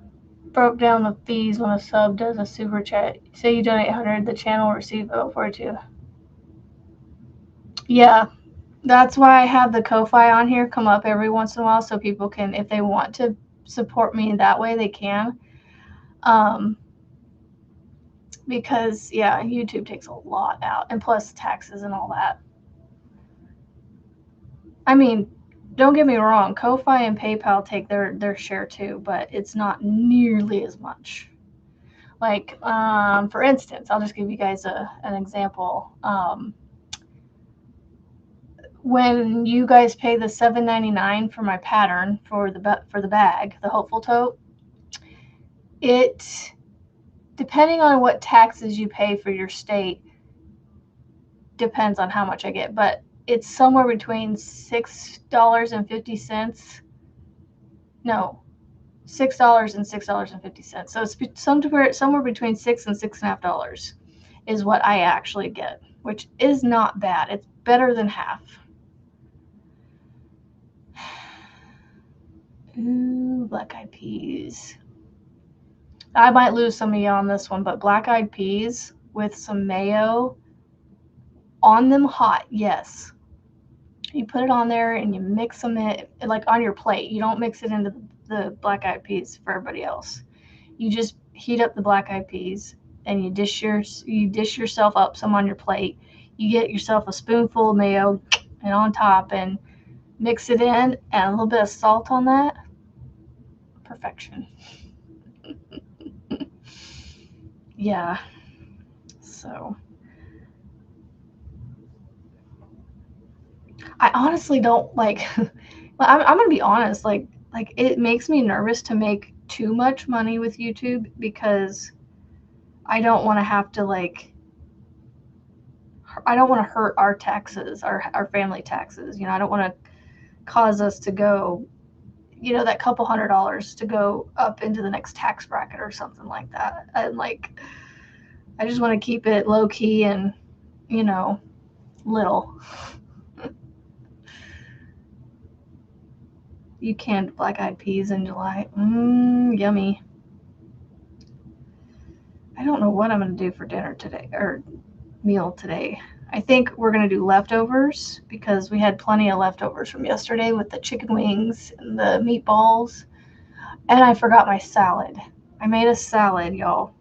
broke down the fees when a sub does a super chat. Say you donate 100, the channel will receive 042. Yeah, that's why I have the Ko-Fi on here come up every once in a while so people can, if they want to support me that way, they can. Because, yeah, YouTube takes a lot out, and plus taxes and all that. I mean, don't get me wrong, Ko-Fi and PayPal take their share too, but it's not nearly as much. Like, for instance, I'll just give you guys an example. When you guys pay the $7.99 for my pattern for the bag, the Hopeful Tote, it, depending on what taxes you pay for your state, depends on how much I get, but it's somewhere between $6.50. No, $6 and $6.50. So it's somewhere between $6 and $6.50 is what I actually get, which is not bad. It's better than half. Ooh, black eyed peas. I might lose some of you on this one, but black eyed peas with some mayo on them hot, yes. You put it on there and you mix them like on your plate. You don't mix it into the black eyed peas for everybody else. You just heat up the black eyed peas and you dish yourself up some on your plate. You get yourself a spoonful of mayo and on top and mix it in and a little bit of salt on that. Perfection. Yeah. So I honestly don't like I'm going to be honest, like it makes me nervous to make too much money with YouTube because I don't want to have to I don't want to hurt our taxes, our family taxes. You know, I don't want to cause us to go, you know, that couple $100 to go up into the next tax bracket or something like that. And like, I just want to keep it low key and, you know, little. You canned black eyed peas in July. Yummy. I don't know what I'm going to do for dinner today or meal today. I think we're going to do leftovers because we had plenty of leftovers from yesterday with the chicken wings and the meatballs. And I forgot my salad. I made a salad, y'all.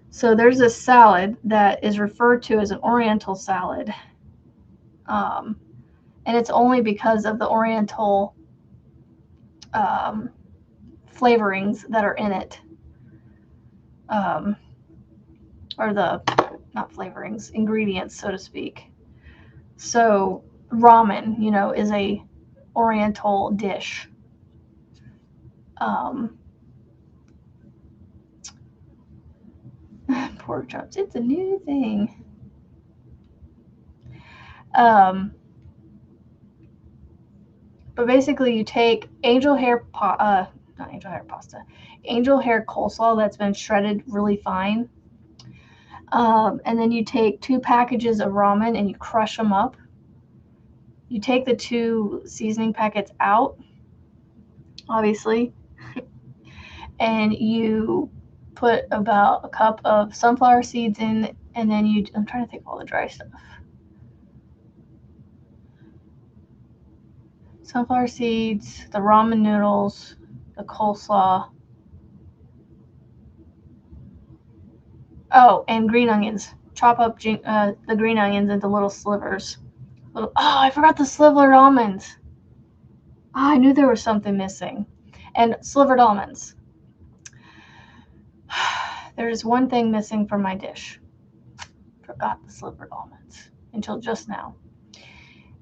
So there's a salad that is referred to as an Oriental salad. And it's only because of the Oriental flavorings that are in it. Or not flavorings, ingredients, so to speak. So ramen, you know, is a Oriental dish. Pork chops, it's a new thing. But basically you take angel hair coleslaw that's been shredded really fine. And then you take 2 packages of ramen and you crush them up. You take the 2 seasoning packets out, obviously, and you put about a cup of sunflower seeds in, and then I'm trying to think of all the dry stuff. Sunflower seeds, the ramen noodles, the coleslaw. Oh, and green onions. Chop up the green onions into little slivers. I forgot the slivered almonds. I knew there was something missing. And slivered almonds. There's one thing missing from my dish. Forgot the slivered almonds until just now.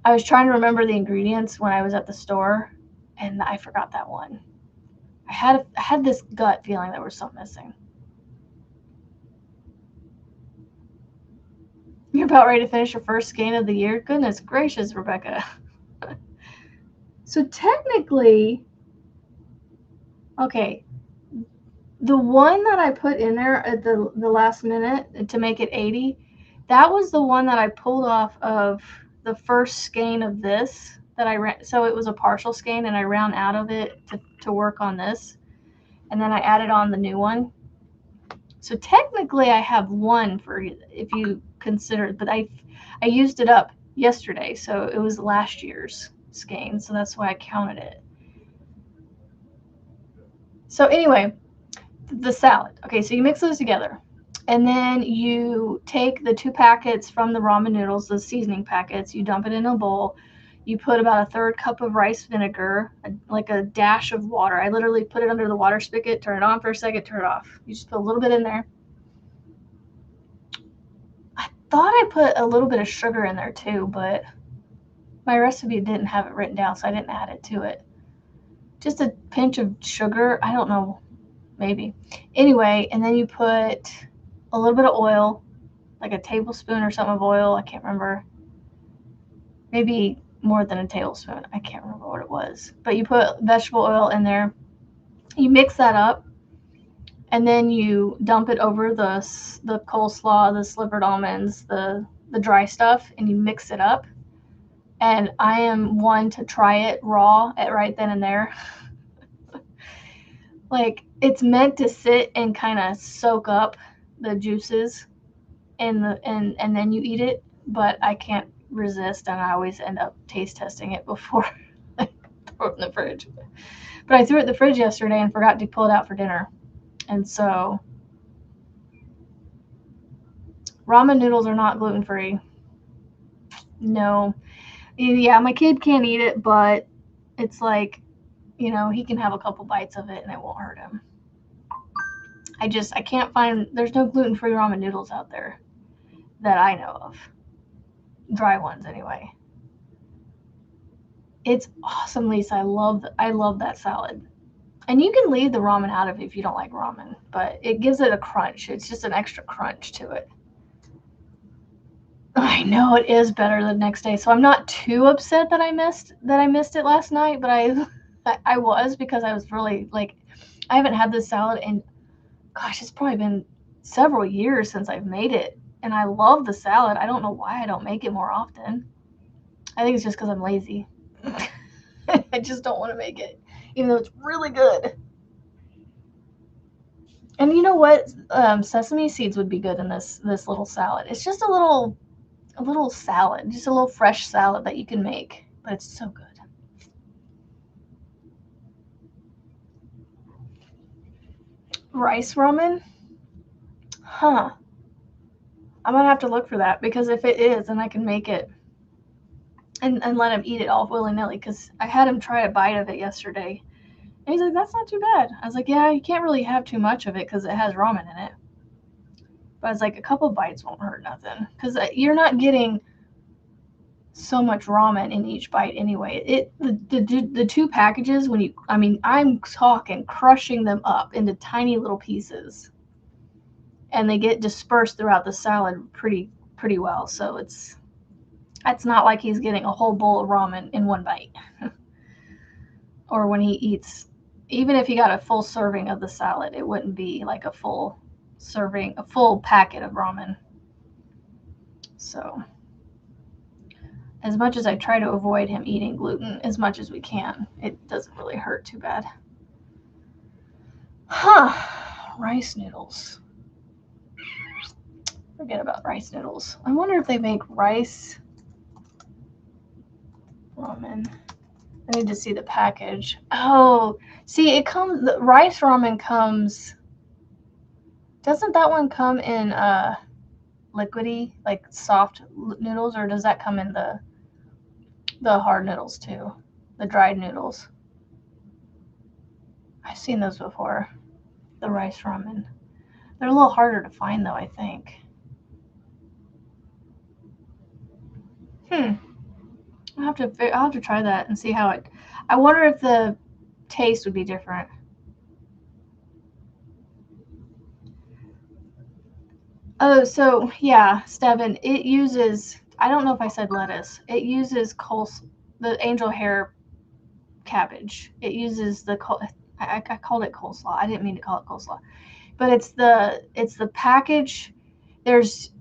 I was trying to remember the ingredients when I was at the store, and I forgot that one. I had this gut feeling there was something missing. You're about ready to finish your first skein of the year? Goodness gracious, Rebecca. So technically, okay, the one that I put in there at the last minute to make it 80, that was the one that I pulled off of the first skein of this that I ran. So it was a partial skein, and I ran out of it to work on this, and then I added on the new one. So technically, I have one for if you consider, but I used it up yesterday, so it was last year's skein, so that's why I counted it. So anyway, the salad. Okay, so you mix those together, and then you take the 2 packets from the ramen noodles, the seasoning packets, you dump it in a bowl. You put about a 1/3 cup of rice vinegar, like a dash of water. I literally put it under the water spigot, turn it on for a second, turn it off. You just put a little bit in there. I thought I put a little bit of sugar in there too, but my recipe didn't have it written down, so I didn't add it to it. Just a pinch of sugar. I don't know, maybe. Anyway, and then you put a little bit of oil, like a tablespoon or something of oil. I can't remember. Maybe more than a tablespoon. I can't remember what it was. But you put vegetable oil in there. You mix that up, and then you dump it over the coleslaw, the slivered almonds, the dry stuff, and you mix it up. And I am one to try it raw at right then and there. Like, it's meant to sit and kind of soak up the juices and then you eat it, but I can't resist, and I always end up taste testing it before I throw it in the fridge. But I threw it in the fridge yesterday and forgot to pull it out for dinner. And so ramen noodles are not gluten-free. No. Yeah, my kid can't eat it, but it's like, you know, he can have a couple bites of it and it won't hurt him. I can't find, there's no gluten-free ramen noodles out there that I know of. Dry ones anyway. It's awesome, Lisa. I love that salad. And you can leave the ramen out of it if you don't like ramen, but it gives it a crunch. It's just an extra crunch to it. I know it is better the next day, so I'm not too upset that I missed it last night, but I was, because I was really like, I haven't had this salad in, gosh, it's probably been several years since I've made it, and I love the salad. I don't know why I don't make it more often. I think it's just because I'm lazy. I just don't want to make it, even though it's really good. And you know what? Sesame seeds would be good in this little salad. It's just a little salad, just a little fresh salad that you can make, but it's so good. Rice ramen? Huh. I'm gonna have to look for that, because if it is, then I can make it and let him eat it all willy-nilly, because I had him try a bite of it yesterday. And he's like, that's not too bad. I was like, yeah, you can't really have too much of it because it has ramen in it. But I was like, a couple bites won't hurt nothing, because you're not getting so much ramen in each bite anyway. The 2 packages, I'm talking crushing them up into tiny little pieces, and they get dispersed throughout the salad pretty well. So it's not like he's getting a whole bowl of ramen in one bite. Or when he eats, even if he got a full serving of the salad, it wouldn't be like a full serving, a full packet of ramen. So as much as I try to avoid him eating gluten as much as we can, it doesn't really hurt too bad. Rice noodles. Forget about rice noodles. I wonder if they make rice ramen. I need to see the package. Oh, see, the rice ramen comes, doesn't that one come in liquidy, like soft noodles, or does that come in the hard noodles too, the dried noodles? I've seen those before, the rice ramen. They're a little harder to find though, I think. I'll have to try that and see how it. I wonder if the taste would be different. Oh, so yeah, Steven, it uses. I don't know if I said lettuce. It uses the angel hair cabbage. It uses the I called it coleslaw. I didn't mean to call it coleslaw, but it's the package. There's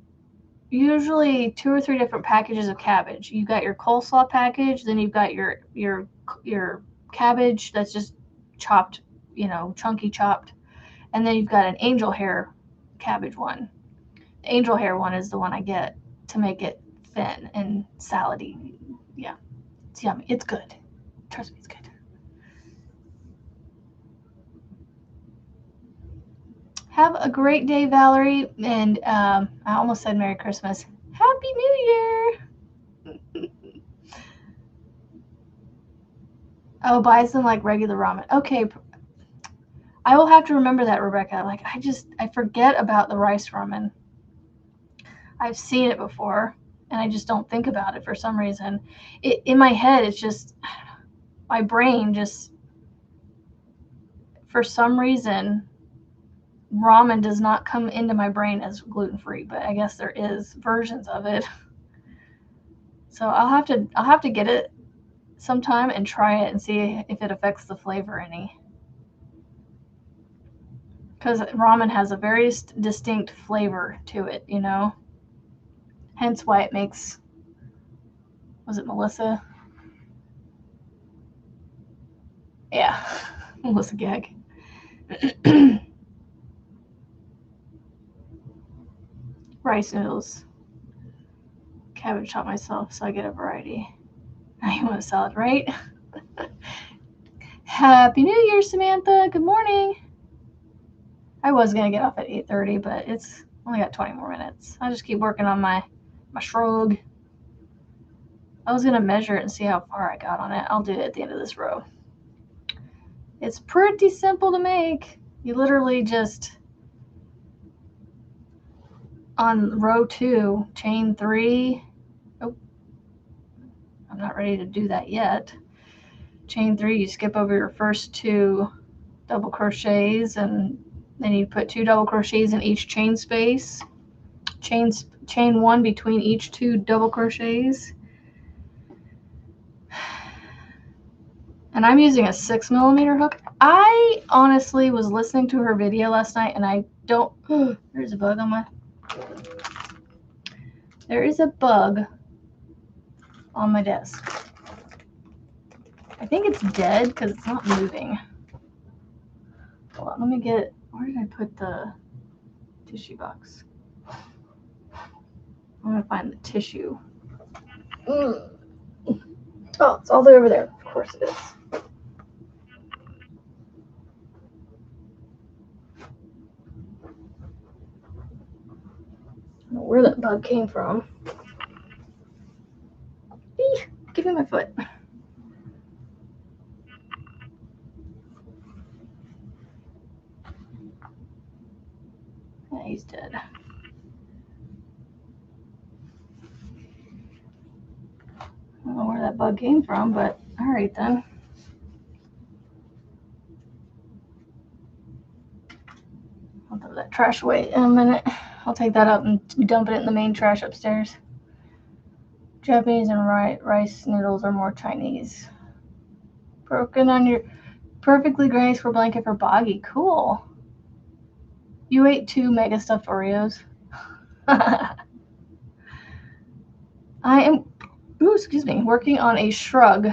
usually 2 or 3 different packages of cabbage. You've got your coleslaw package, then you've got your cabbage that's just chopped, chunky chopped, and then you've got an angel hair cabbage one. The angel hair one is the one I get to make it thin and salady. Yeah, it's yummy. It's good. Trust me, it's good. Have a great day, Valerie, and I almost said Merry Christmas. Happy New Year! Oh, buys them like regular ramen. Okay, I will have to remember that, Rebecca. Like I forget about the rice ramen. I've seen it before, and I just don't think about it for some reason. In my head, it's just my brain just for some reason ramen does not come into my brain as gluten-free, but I guess there is versions of it. So I'll have to get it sometime and try it and see if it affects the flavor any. Because ramen has a very distinct flavor to it, Hence why it makes. Was it Melissa? Yeah, Melissa Gag. Rice noodles. Cabbage chop myself, so I get a variety. Now you want a salad, right? Happy New Year, Samantha. Good morning. I was gonna get off at 8:30, but it's only got 20 more minutes. I'll just keep working on my shrug. I was gonna measure it and see how far I got on it. I'll do it at the end of this row. It's pretty simple to make. You literally just on row 2, chain 3. Oh, I'm not ready to do that yet. Chain 3, you skip over your first 2 double crochets, and then you put 2 double crochets in each chain space. Chain 1 between each 2 double crochets. And I'm using a 6mm hook. I honestly was listening to her video last night, and I don't. There's a bug on my. There is a bug on my desk. I think it's dead because it's not moving. Hold on, let me get. Where did I put the tissue box? I'm gonna find the tissue. Oh, it's all the way over there. Of course it is. I don't know where that bug came from. Eee, give me my foot. Yeah, he's dead. I don't know where that bug came from, but all right then. I'll throw that trash away in a minute. I'll take that up and dump it in the main trash upstairs. Japanese and rice noodles are more Chinese. Broken on your perfectly graceful blanket for Boggy. Cool. You ate 2 mega stuffed Oreos. I am, working on a shrug.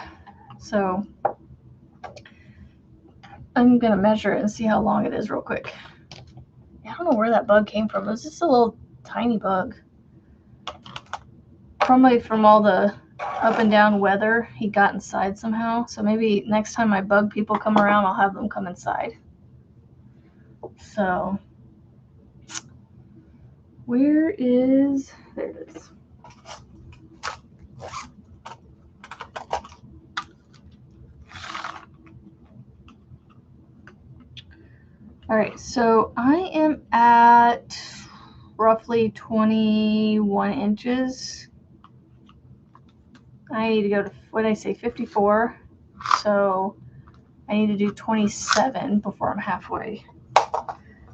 So I'm gonna measure it and see how long it is real quick. I don't know where that bug came from. It was just a little tiny bug. Probably from all the up and down weather, he got inside somehow. So maybe next time my bug people come around, I'll have them come inside. So where is, there it is. All right, so I am at roughly 21 inches. I need to go to, what did I say, 54? So I need to do 27 before I'm halfway.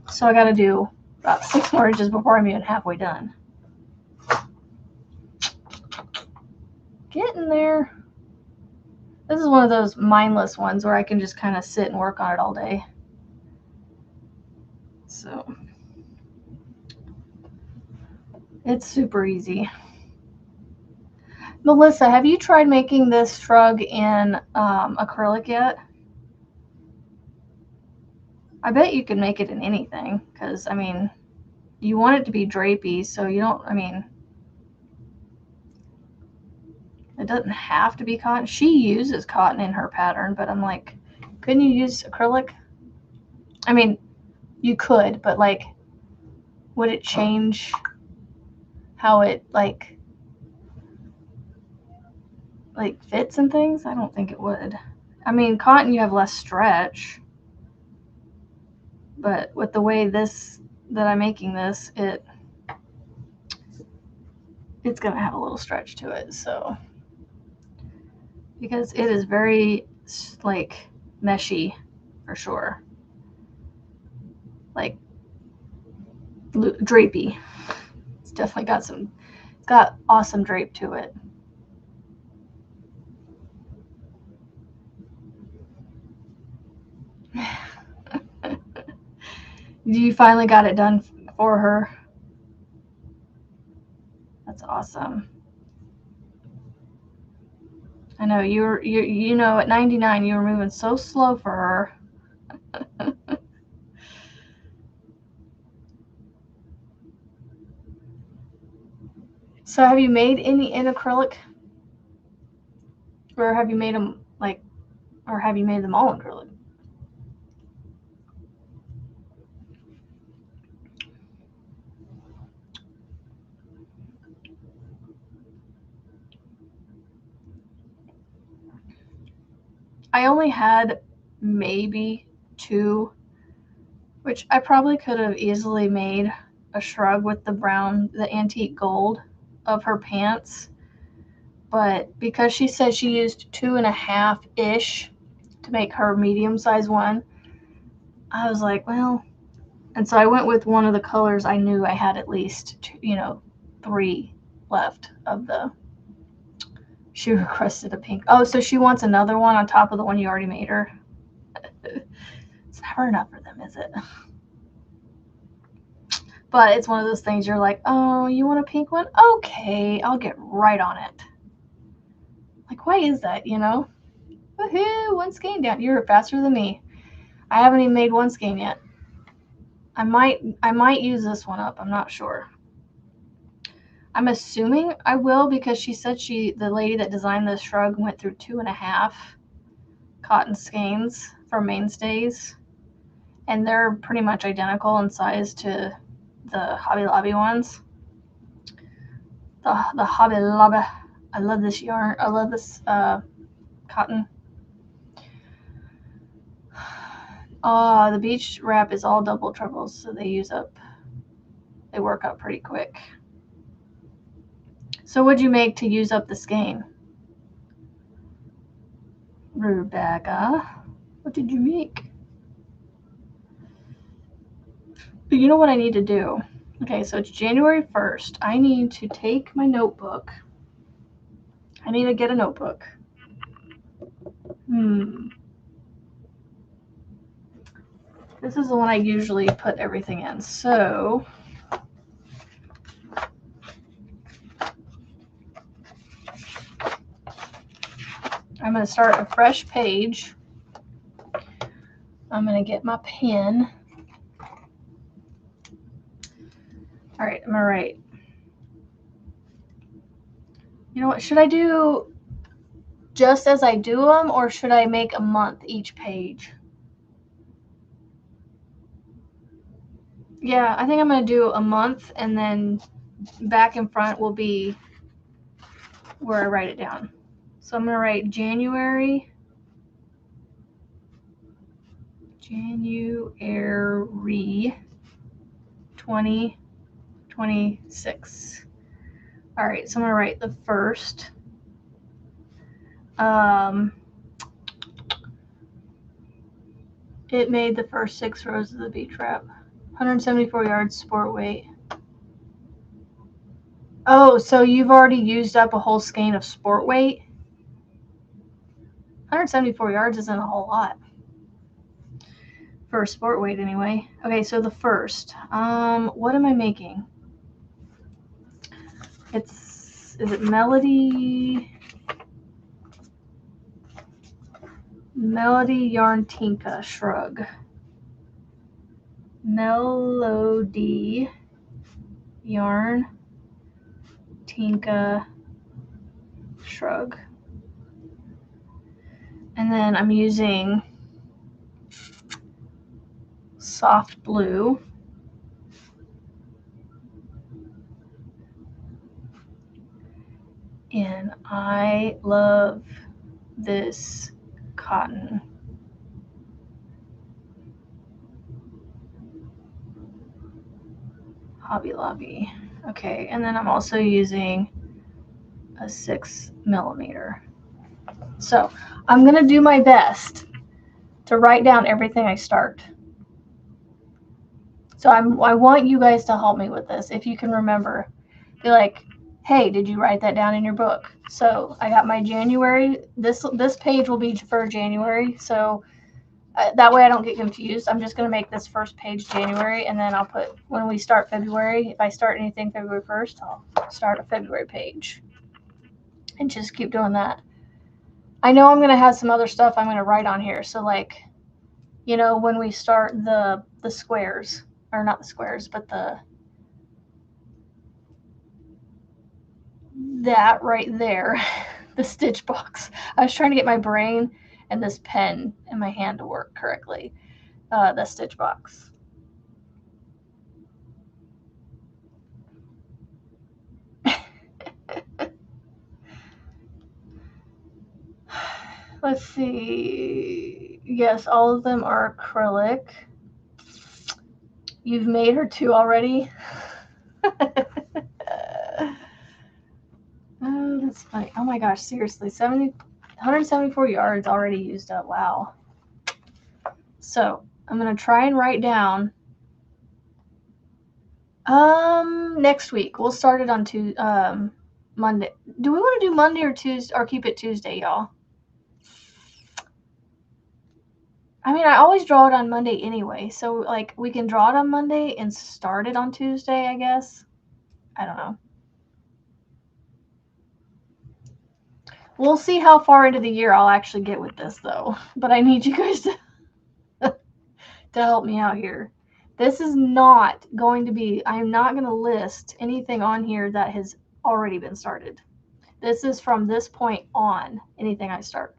So I got to do about 6 more inches before I'm even halfway done. Getting there. This is one of those mindless ones where I can just kind of sit and work on it all day. So it's super easy. Melissa, have you tried making this shrug in acrylic yet? I bet you could make it in anything, because, I mean, you want it to be drapey, so you don't, I mean, it doesn't have to be cotton. She uses cotton in her pattern, but I'm like, couldn't you use acrylic? I mean, you could, but, like, would it change how it, like fits and things? I don't think it would. I mean, cotton, you have less stretch, but with the way that I'm making this, it's gonna have a little stretch to it, so, because it is very, like, meshy for sure, like drapey. It's definitely got awesome drape to it. You finally got it done for her. That's awesome. I know you know, at 99 you were moving so slow for her. So have you made any in acrylic, or have you made them or have you made them all in acrylic? I only had maybe 2, which I probably could have easily made a shrug with the antique gold of her pants. But because she said she used 2.5-ish to make her medium size one, I was like, well, and so I went with one of the colors I knew I had at least 3 left of the. She requested a pink. Oh, so she wants another one on top of the one you already made her. It's never enough for them, is it? But it's one of those things you're like, oh, you want a pink one? Okay, I'll get right on it. Like, why is that, you know? Woohoo, one skein down. You're faster than me. I haven't even made one skein yet. I might use this one up. I'm not sure. I'm assuming I will, because she said the lady that designed this shrug went through 2.5 cotton skeins for mainstays, and they're pretty much identical in size to the Hobby Lobby ones. The Hobby Lobby. I love this yarn. I love this cotton. The beach wrap is all double trebles, so they work up pretty quick. So what'd you make to use up the skein? Rebecca, what did you make? But you know what I need to do? Okay, so it's January 1st. I need to take my notebook. I need to get a notebook. This is the one I usually put everything in. So I'm going to start a fresh page. I'm going to get my pen. All right, I'm going to write. You know what? Should I do just as I do them, or should I make a month each page? Yeah, I think I'm going to do a month, and then back and front will be where I write it down. So I'm going to write January January 2026. All right, so I'm gonna write the first. It made the first 6 rows of the beach wrap. 174 yards, sport weight. Oh, so you've already used up a whole skein of sport weight? 174 yards isn't a whole lot. For a sport weight anyway. Okay, so the first. What am I making? Is it Melody? Melody Yarn Tinka Shrug. Melody Yarn Tinka Shrug. And then I'm using soft blue. And I love this cotton. Hobby Lobby. Okay, and then I'm also using a 6mm. So I'm gonna do my best to write down everything I start. So I want you guys to help me with this. If you can remember, be like, hey, did you write that down in your book? So I got my January. This page will be for January. So that way I don't get confused. I'm just going to make this first page January, and then I'll put when we start February. If I start anything February 1st, I'll start a February page, and just keep doing that. I know I'm going to have some other stuff I'm going to write on here. So like, you know, when we start the squares, or not the squares, but that right there, the stitch box. I was trying to get my brain and this pen in my hand to work correctly. The stitch box. Let's see. Yes, all of them are acrylic. You've made her 2 already? Oh, that's funny. Oh my gosh, seriously. 174 yards already used up. Wow. So I'm going to try and write down next week. We'll start it on Monday. Do we want to do Monday or Tuesday, or keep it Tuesday, y'all? I mean, I always draw it on Monday anyway, so like we can draw it on Monday and start it on Tuesday, I guess. I don't know. We'll see how far into the year I'll actually get with this, though. But I need you guys to help me out here. This is not going to be, I am not going to list anything on here that has already been started. This is from this point on, anything I start.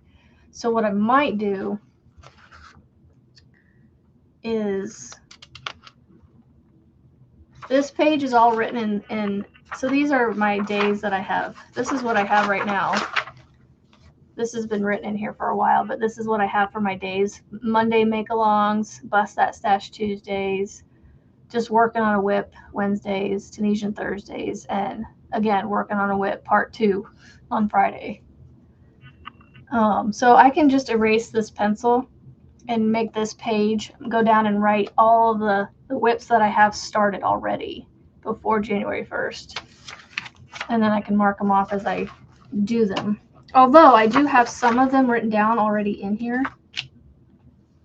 So what I might do is, this page is all written in, so these are my days that I have. This is what I have right now. This has been written in here for a while, but this is what I have for my days. Monday make-alongs, Bust That Stash Tuesdays, just working on a whip Wednesdays, Tunisian Thursdays, and again, working on a whip part 2 on Friday. So I can just erase this pencil and make this page, go down and write all of the whips that I have started already before January 1st. And then I can mark them off as I do them. Although I do have some of them written down already in here.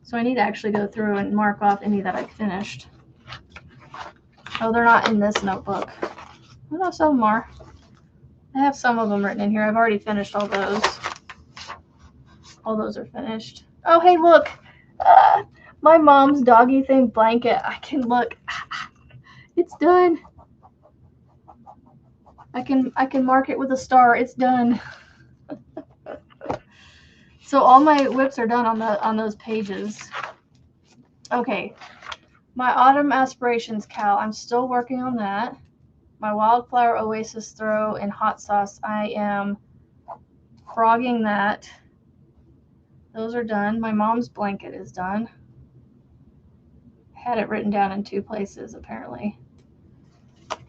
So I need to actually go through and mark off any that I finished. Oh, they're not in this notebook. I know some of them are. I have some of them written in here. I've already finished all those. All those are finished. Oh, hey, look. My mom's doggy thing blanket. I can look. It's done. I can mark it with a star. It's done. So all my whips are done on those pages. Okay. My Autumn Aspirations cowl. I'm still working on that. My Wildflower Oasis throw in hot sauce. I am frogging that. Those are done. My mom's blanket is done. had it written down in 2 places apparently.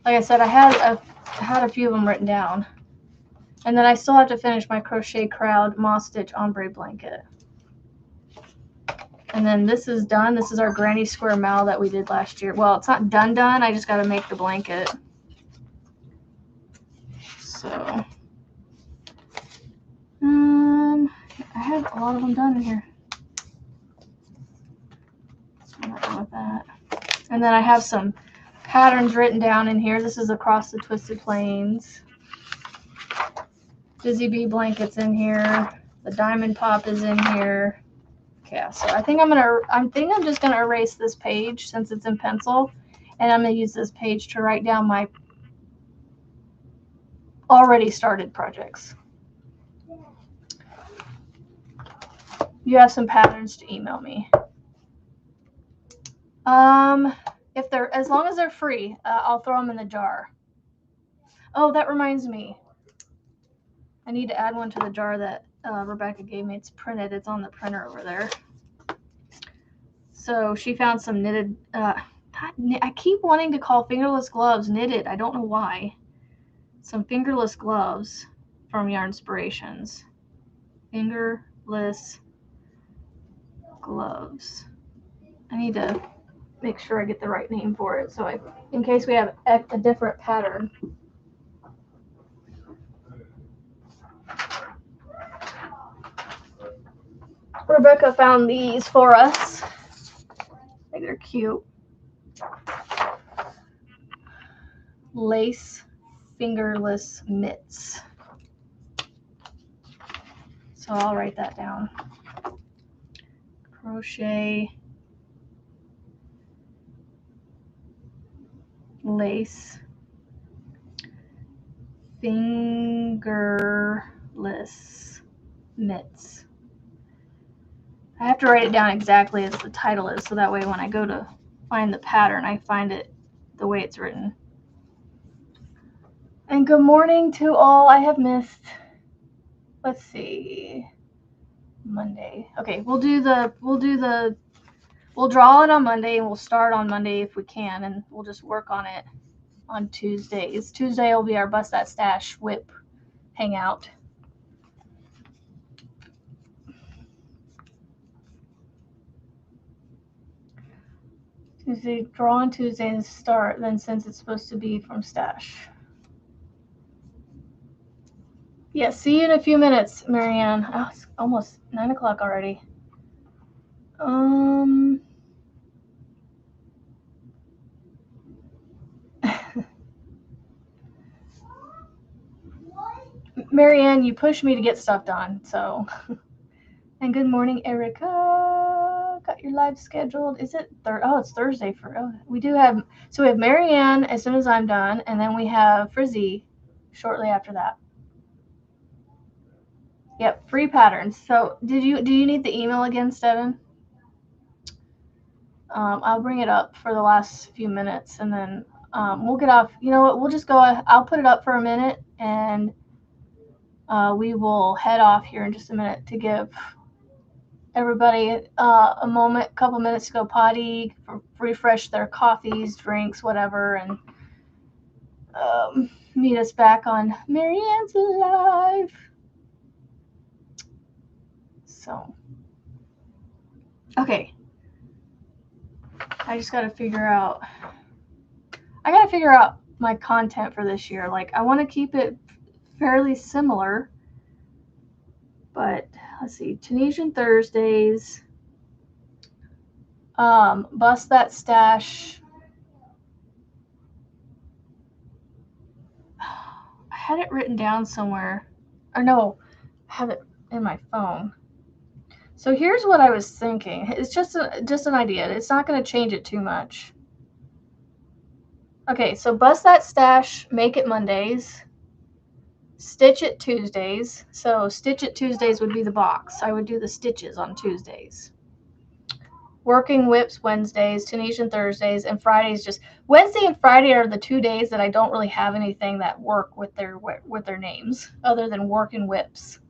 Like I said, I had a few of them written down. And then I still have to finish my Crochet Crowd Moss Stitch Ombre Blanket. And then this is done. This is our Granny Square Mal that we did last year. Well, it's not done. I just got to make the blanket. So, I have a lot of them done in here. I'm not done with that. And then I have some patterns written down in here. This is Across the Twisted Plains. Busy Bee blankets in here. The Diamond Pop is in here. Okay, so I think I'm just gonna erase this page since it's in pencil, and I'm gonna use this page to write down my already started projects. You have some patterns to email me. If they're, as long as they're free, I'll throw them in the jar. Oh, that reminds me. I need to add one to the jar that Rebecca gave me. It's printed. It's on the printer over there. So she found some knitted, I keep wanting to call fingerless gloves knitted. I don't know why. Some fingerless gloves from Yarnspirations. Fingerless gloves. I need to make sure I get the right name for it, so in case we have a different pattern. Rebecca found these for us. I think they're cute. Lace fingerless mitts. So I'll write that down. Crochet lace fingerless mitts. I have to write it down exactly as the title is, so that way when I go to find the pattern, I find it the way it's written. And good morning to all I have missed. Let's see. Monday. Okay, we'll draw it on Monday, and we'll start on Monday if we can, and we'll just work on it on Tuesdays. Tuesday will be our Bust That Stash whip hangout. Tuesday, draw on Tuesday and start, then since it's supposed to be from Stash. Yeah, see you in a few minutes, Marianne. Oh, it's almost 9 o'clock already. Marianne, you push me to get stuff done, so. And good morning, Erica. Got your live scheduled. Is it it's Thursday we have Marianne as soon as I'm done, and then we have Frizzy shortly after that. Yep, free patterns. So do you need the email again, Steven? I'll bring it up for the last few minutes, and then we'll get off. You know what? We'll just go. I'll put it up for a minute, and we will head off here in just a minute to give everybody a couple minutes to go potty, refresh their coffees, drinks, whatever, and meet us back on Marianne's Live. So, okay. I just got to figure out my content for this year. Like, I want to keep it fairly similar, but let's see, Tunisian Thursdays, Bust That Stash. I had it written down somewhere, or no, I have it in my phone. So here's what I was thinking. It's just an idea. It's not going to change it too much. Okay, so Bust That Stash, make it Mondays. Stitch It Tuesdays. So Stitch It Tuesdays would be the box. I would do the stitches on Tuesdays. Working Whips Wednesdays, Tunisian Thursdays, and Fridays. Just Wednesday and Friday are the 2 days that I don't really have anything that work with their names other than Working Whips.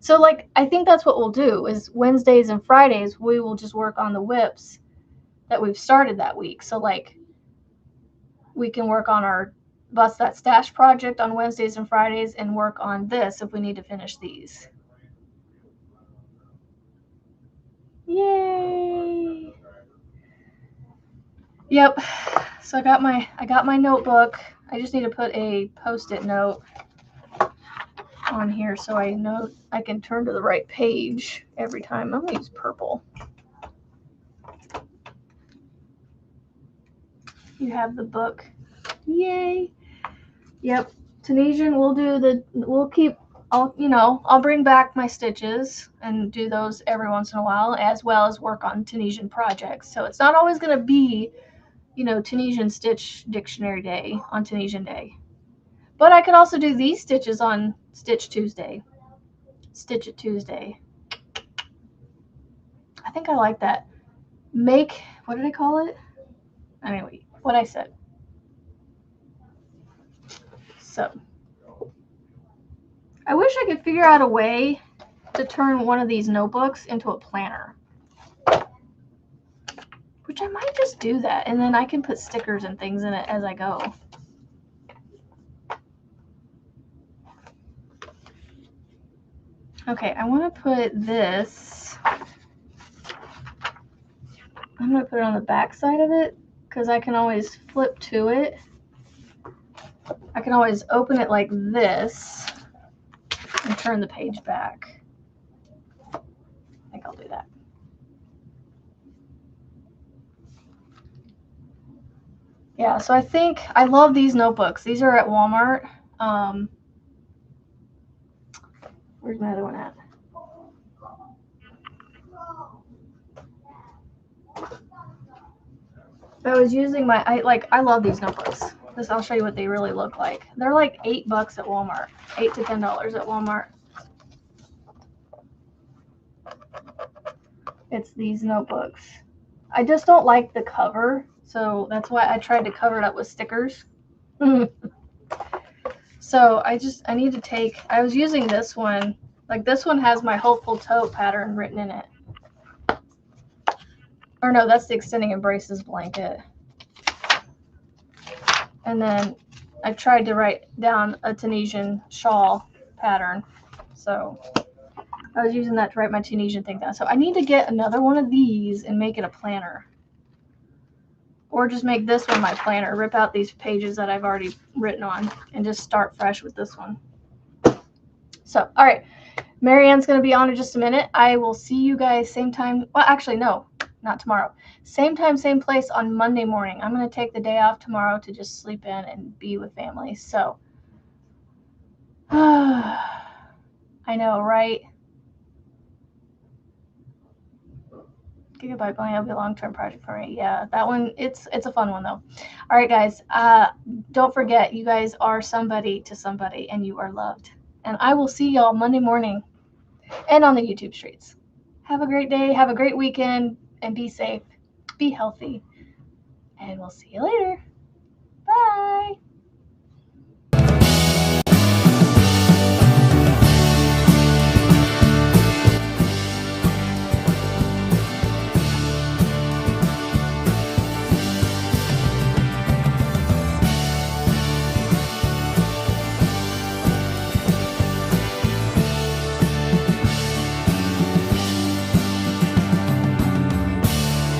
So, like, I think that's what we'll do is Wednesdays and Fridays we will just work on the whips, that we've started that week. So like we can work on our Bust That Stash project on Wednesdays and Fridays and work on this if we need to finish these. Yay! Yep. So I got my notebook. I just need to put a Post-it note on here so I know I can turn to the right page every time. I'm gonna use purple. You have the book. Yay! Yep. Tunisian. I'll bring back my stitches and do those every once in a while, as well as work on Tunisian projects. So it's not always gonna be, Tunisian Stitch Dictionary Day on Tunisian Day. But I could also do these stitches on Stitch Tuesday. Stitch It Tuesday. I think I like that. What did I call it? Anyway, what I said. So, I wish I could figure out a way to turn one of these notebooks into a planner. Which I might just do that, and then I can put stickers and things in it as I go. Okay, I want to put this, I'm going to put it on the back side of it, because I can always flip to it. I can always open it like this and turn the page back. I think I'll do that. Yeah, so I think I love these notebooks. These are at Walmart. Where's my other one at? I was using I love these notebooks. I'll show you what they really look like. They're like $8 at Walmart, $8 to $10 at Walmart. It's these notebooks. I just don't like the cover, so that's why I tried to cover it up with stickers. So I was using this one. Like this one has my hopeful toe pattern written in it. Or no, that's the Extending Embraces blanket. And then I tried to write down a Tunisian shawl pattern. So I was using that to write my Tunisian thing down. So I need to get another one of these and make it a planner. Or just make this one my planner. Rip out these pages that I've already written on and just start fresh with this one. So, all right. Marianne's going to be on in just a minute. I will see you guys same time. Well, actually, no, not tomorrow. Same time, same place on Monday morning. I'm going to take the day off tomorrow to just sleep in and be with family. So, I know, right? Gigabyte Blank will be a long-term project for me. Yeah, that one, it's a fun one, though. All right, guys. Don't forget, you guys are somebody to somebody, and you are loved. And I will see y'all Monday morning and on the YouTube streets. Have a great day. Have a great weekend. And be safe. Be healthy. And we'll see you later. Bye.